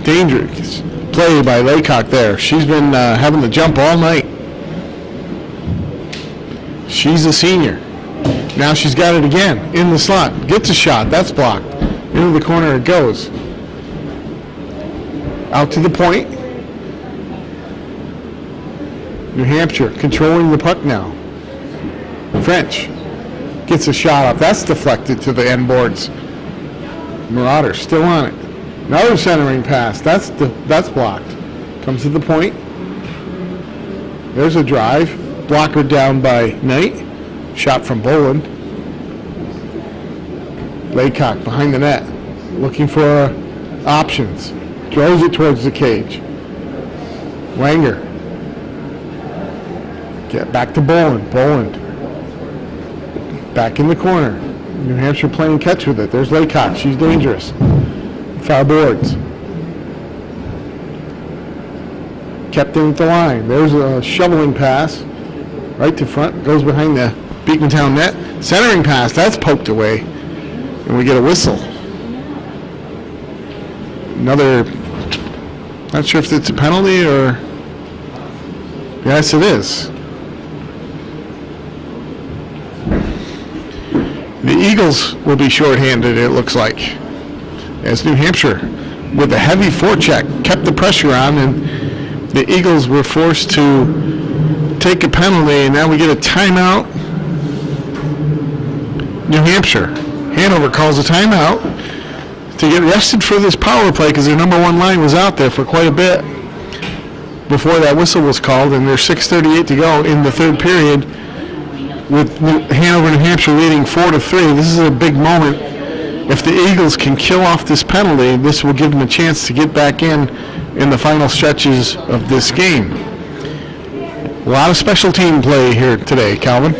Dangerous. play by Laycock there. She's been having to jump all night. She's a senior. Now she's got it again in the slot. Gets a shot. That's blocked. Into the corner it goes. Out to the point. New Hampshire controlling the puck now. French gets a shot up. That's deflected to the end boards. Marauders still on it. Another centering pass. That's blocked. Comes to the point. There's a drive. Blocker down by Knight. Shot from Boland. Laycock behind the net. Looking for options. Throws it towards the cage. Wanger. Get back to Boland. Boland. Back in the corner. New Hampshire playing catch with it. There's Laycock. She's dangerous. Foul boards. Kept in at the line. There's a shoveling pass. Right to front. Goes behind the Beekmantown net. Centering pass. That's poked away. And we get a whistle. Another, not sure if it's a penalty or, yes it is. The Eagles will be shorthanded, it looks like, as New Hampshire, with a heavy forecheck, kept the pressure on, and the Eagles were forced to take a penalty, and now we get a timeout. New Hampshire. Hanover calls a timeout to get rested for this power play because their number one line was out there for quite a bit before that whistle was called, and there's 6:38 to go in the third period with Hanover, New Hampshire leading 4-3. This is a big moment. If the Eagles can kill off this penalty, this will give them a chance to get back in the final stretches of this game. A lot of special team play here today, Calvin.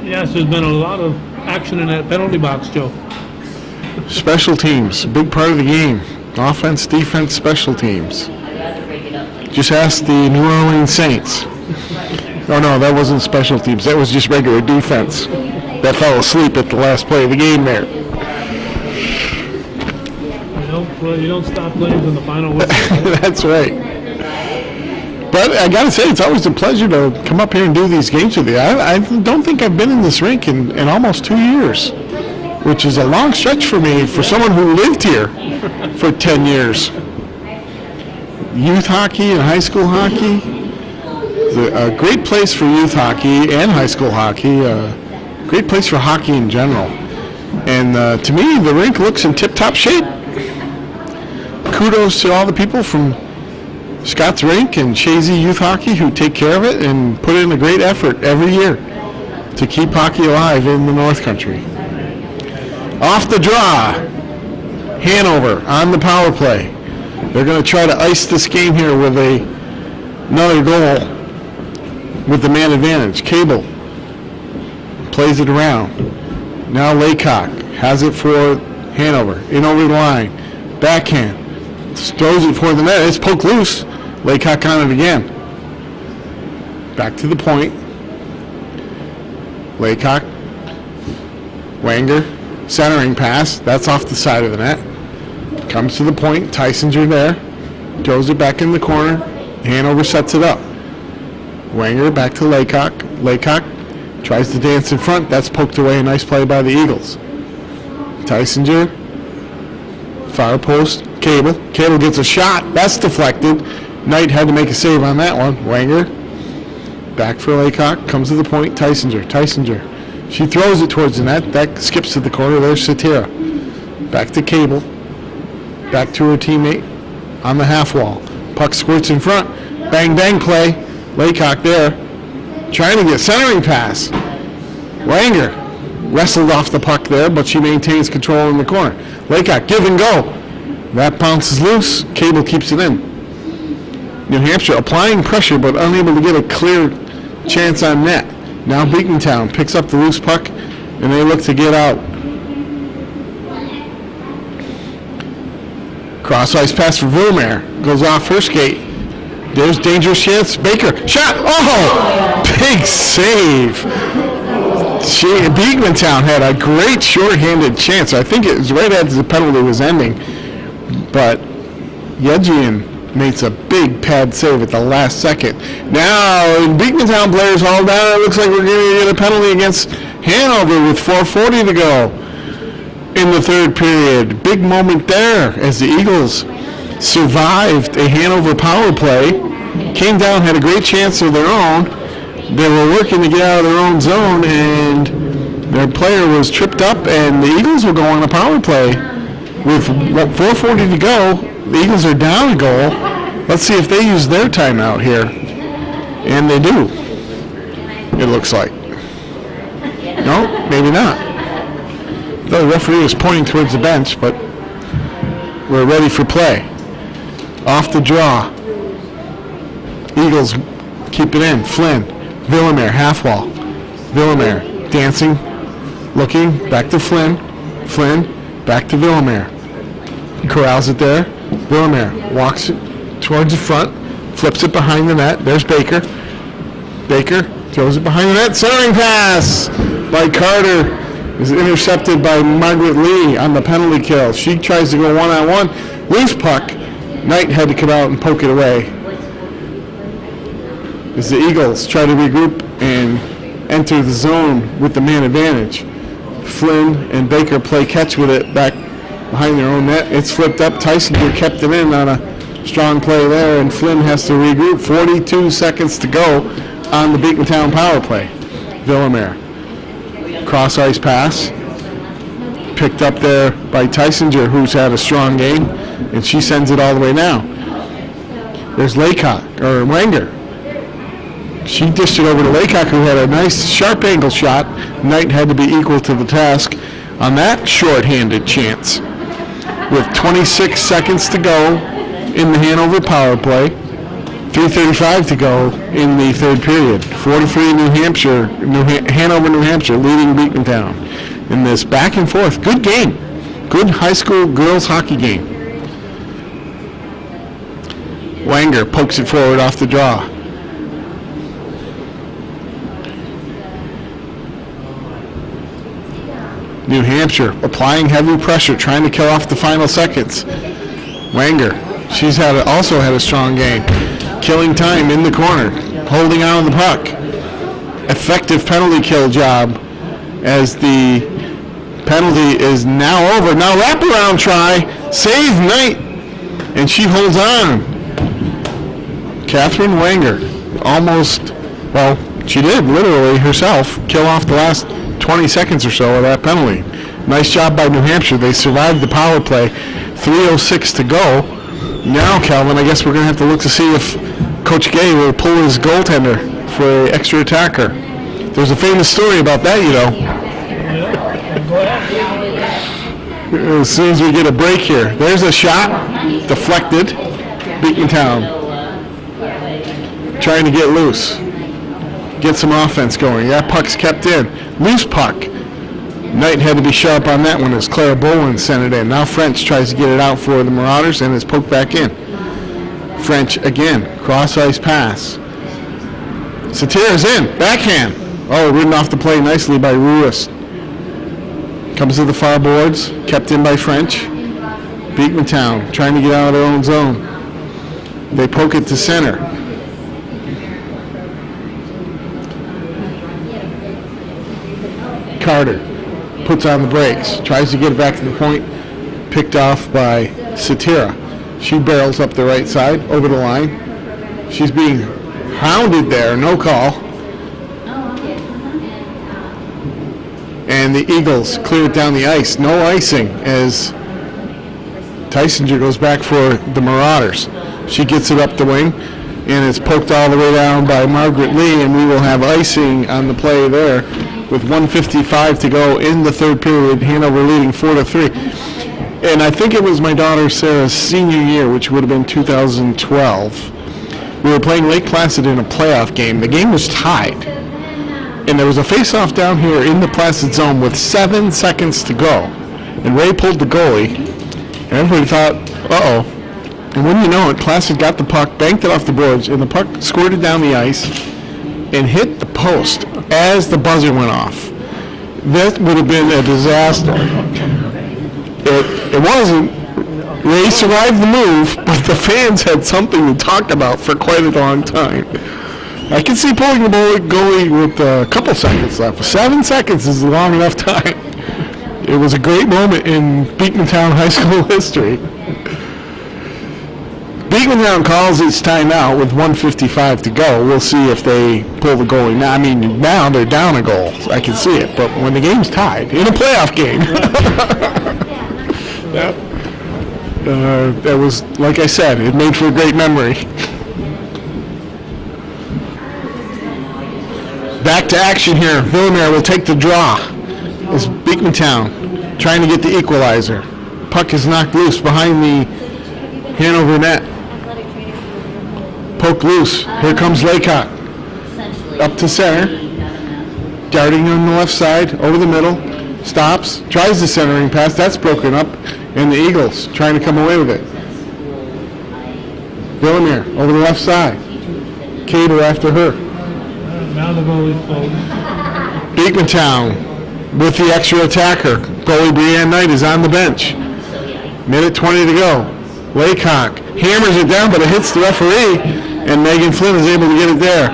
Yes, there's been a lot of action in that penalty box, Joe. Special teams, big part of the game. Offense, defense, special teams. Just ask the New Orleans Saints. Oh no, that wasn't special teams. That was just regular defense. That fell asleep at the last play of the game there. You don't stop plays in the final whistle. That's right. But I got to say, it's always a pleasure to come up here and do these games with you. I don't think I've been in this rink in almost 2 years, which is a long stretch for me, for someone who lived here for 10 years. Youth hockey and high school hockey. A great place for youth hockey and high school hockey. Great place for hockey in general. And to me, the rink looks in tip-top shape. Kudos to all the people from Scott's Rink and Chazy Youth Hockey who take care of it and put in a great effort every year to keep hockey alive in the North Country. Off the draw, Hanover on the power play. They're going to try to ice this game here with another goal with the man advantage. Cable plays it around. Now Laycock has it for Hanover. In over the line. Backhand. Throws it for the net. It's poked loose. Laycock on it again. Back to the point. Laycock. Wanger. Centering pass. That's off the side of the net. Comes to the point. Tysinger there. Throws it back in the corner. Hanover sets it up. Wanger back to Laycock. Laycock tries to dance in front. That's poked away. A nice play by the Eagles. Tysinger. Far post. Cable. Cable gets a shot. That's deflected. Knight had to make a save on that one. Wanger. Back for Laycock. Comes to the point. Tysinger. Tysinger. She throws it towards the net. That skips to the corner. There's Satira. Back to Cable. Back to her teammate on the half wall. Puck squirts in front. Bang, bang play. Laycock there. Trying to get centering pass. Wanger wrestled off the puck there, but she maintains control in the corner. Laycock, give and go. That bounces loose. Cable keeps it in. New Hampshire applying pressure, but unable to get a clear chance on net. Now Beekmantown picks up the loose puck, and they look to get out. Cross ice pass for Vermeer. Goes off her skate. There's dangerous chance. Baker, shot. Oh, big save. Beekmantown had a great shorthanded chance. I think it was right as the penalty was ending. But Yedjian makes a big pad save at the last second. Now, Beekmantown players all down. It looks like we're going to get a penalty against Hanover with 4:40 to go in the third period. Big moment there as the Eagles survived a Hanover power play. Came down, had a great chance of their own. They were working to get out of their own zone, and their player was tripped up, and the Eagles will go on a power play with 4:40 to go. The Eagles are down a goal. Let's see if they use their timeout here. And they do, it looks like. No, maybe not. The referee was pointing towards the bench, but we're ready for play. Off the draw. Eagles keep it in. Flynn, Villamere, half wall. Villamere dancing, looking, back to Flynn. Flynn, back to Villamere. Corrals it there. Villamere walks it towards the front, flips it behind the net. There's Baker. Baker throws it behind the net. Centering pass by Carter is intercepted by Margaret Lee on the penalty kill. She tries to go one-on-one. Loose puck. Knight had to come out and poke it away. As the Eagles try to regroup and enter the zone with the man advantage. Flynn and Baker play catch with it back behind their own net. It's flipped up. Tysinger kept it in on a strong play there, and Flynn has to regroup. 42 seconds to go on the Beekmantown power play. Villamere. Cross ice pass. Picked up there by Tysinger, who's had a strong game, and she sends it all the way now. There's Wenger. She dished it over to Laycock, who had a nice sharp angle shot. Knight had to be equal to the task on that short-handed chance. With 26 seconds to go in the Hanover power play, 3:35 to go in the third period. 43 New Hampshire, Hanover, New Hampshire leading Beekmantown in this back and forth. Good game. Good high school girls hockey game. Wenger pokes it forward off the draw. New Hampshire applying heavy pressure, trying to kill off the final seconds. Wenger, she's also had a strong game. Killing time in the corner, holding on to the puck. Effective penalty kill job as the penalty is now over. Now wraparound try, save Knight, and she holds on. Catherine Wenger she did literally herself kill off the last 20 seconds or so of that penalty. Nice job by New Hampshire. They survived the power play. 3:06 to go. Now, Calvin, I guess we're going to have to look to see if Coach Gay will pull his goaltender for an extra attacker. There's a famous story about that, you know. As soon as we get a break here. There's a shot. Deflected. Beekmantown trying to get loose. Get some offense going. That puck's kept in. Loose puck. Knight had to be sharp on that one as Clara Bowen sent it in. Now French tries to get it out for the Marauders and it's poked back in. French again. Cross ice pass. Satira's in. Backhand. Oh, ridden off the play nicely by Ruiz. Comes to the far boards. Kept in by French. Beekmantown trying to get out of their own zone. They poke it to center. Carter puts on the brakes, tries to get it back to the point, picked off by Satira. She barrels up the right side, over the line. She's being hounded there, no call. And the Eagles clear it down the ice, no icing, as Tysinger goes back for the Marauders. She gets it up the wing, and it's poked all the way down by Margaret Lee, and we will have icing on the play there. With 1:55 to go in the third period, Hanover leading 4-3. And I think it was my daughter Sarah's senior year, which would have been 2012. We were playing Lake Placid in a playoff game. The game was tied. And there was a face-off down here in the Placid zone with 7 seconds to go. And Ray pulled the goalie. And everybody thought, uh-oh. And when you know it, Placid got the puck, banked it off the boards, and the puck squirted down the ice and hit the post as the buzzer went off. That would have been a disaster. It wasn't, They survived the move, but the fans had something to talk about for quite a long time. I can see pulling the goalie with a couple seconds left. 7 seconds is a long enough time. It was a great moment in Beekmantown High School history. Beekmantown calls its timeout with 1:55 to go. We'll see if they pull the goalie. Now, I mean, now they're down a goal. I can see it. But when the game's tied, in a playoff game, that was, like I said, it made for a great memory. Back to action here. Villamere will take the draw. It's Beekmantown trying to get the equalizer. Puck is knocked loose behind the Hanover net. Poke loose. Here comes Laycock. Up to center. Darting on the left side, over the middle. Stops. Tries the centering pass. That's broken up. And the Eagles trying to come away with it. Villamere over the left side. Cater after her. Now the goalie's pulled. Beekmantown with the extra attacker. Goalie Brianne Knight is on the bench. Minute 20 to go. Laycock hammers it down, but it hits the referee, and Megan Flynn is able to get it there.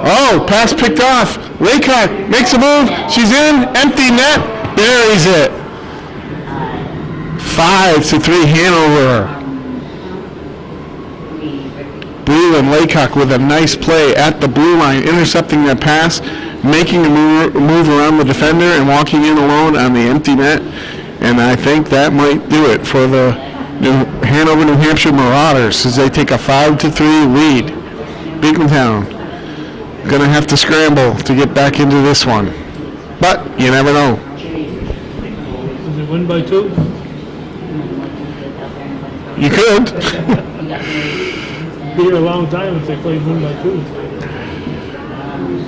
Oh, pass picked off. Laycock makes a move. She's in. Empty net. Buries it. 5-3 Hanover. Blue and Laycock with a nice play at the blue line, intercepting that pass, making a move around the defender and walking in alone on the empty net. And I think that might do it for the Hanover, New Hampshire Marauders as they take a 5-3 lead. Beekmantown going to have to scramble to get back into this one. But you never know. Does it win by 2? You could. Be here a long time if they played win by 2.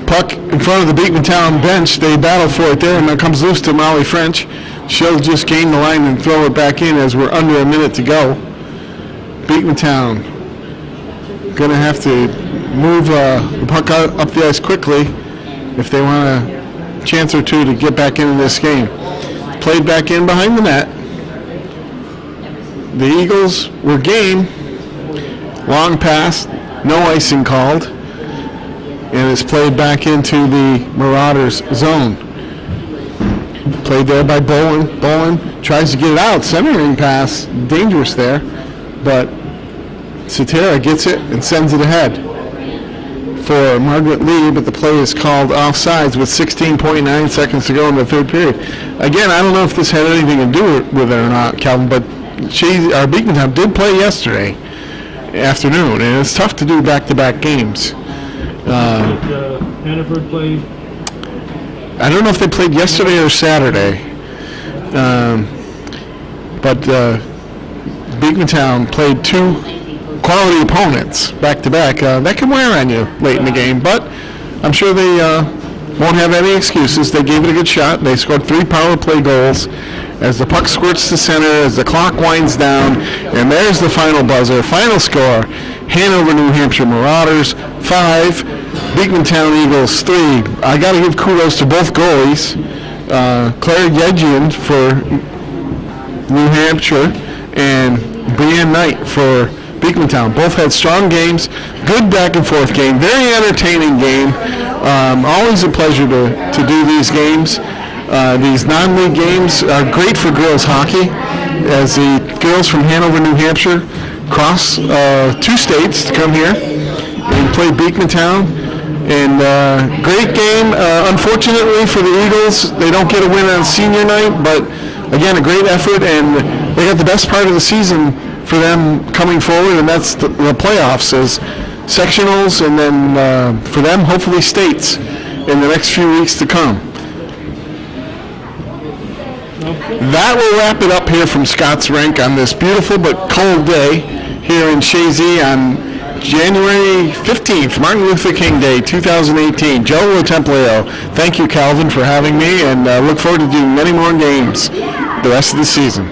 Puck in front of the Beekmantown bench. They battle for it there, and it comes loose to Molly French. She'll just gain the line and throw it back in as we're under a minute to go. Beekmantown going to have to move the puck up the ice quickly if they want a chance or two to get back into this game. Played back in behind the net. The Eagles were game. Long pass, no icing called. And it's played back into the Marauders zone. Played there by Bowen. Bowen tries to get it out. Centering pass, dangerous there. But Satera gets it and sends it ahead for Margaret Lee, but the play is called offsides with 16.9 seconds to go in the third period. Again, I don't know if this had anything to do with it or not, Calvin, but Beekmantown did play yesterday afternoon, and it's tough to do back-to-back games. Hannaford played. I don't know if they played yesterday or Saturday, but Beekmantown played two quality opponents back-to-back. That can wear on you late in the game, but I'm sure they won't have any excuses. They gave it a good shot. They scored 3 power play goals as the puck squirts to center, as the clock winds down, and there's the final buzzer. Final score, Hanover, New Hampshire Marauders 5, Beekmantown Eagles 3. I got to give kudos to both goalies. Claire Yedjian for New Hampshire and Brianne Knight for Beekmantown. Both had strong games, good back and forth game, very entertaining game. Always a pleasure to do these games. These non-league games are great for girls hockey, as the girls from Hanover, New Hampshire cross 2 states to come here and play Beekmantown. And great game. Unfortunately for the Eagles, they don't get a win on senior night, but again, a great effort, and they got the best part of the season for them coming forward, and that's the playoffs as sectionals, and then for them, hopefully states in the next few weeks to come. That will wrap it up here from Scott's Rink on this beautiful but cold day here in Chazy on January 15th, Martin Luther King Day, 2018. Joe Templeo, thank you, Calvin, for having me, and look forward to doing many more games the rest of the season.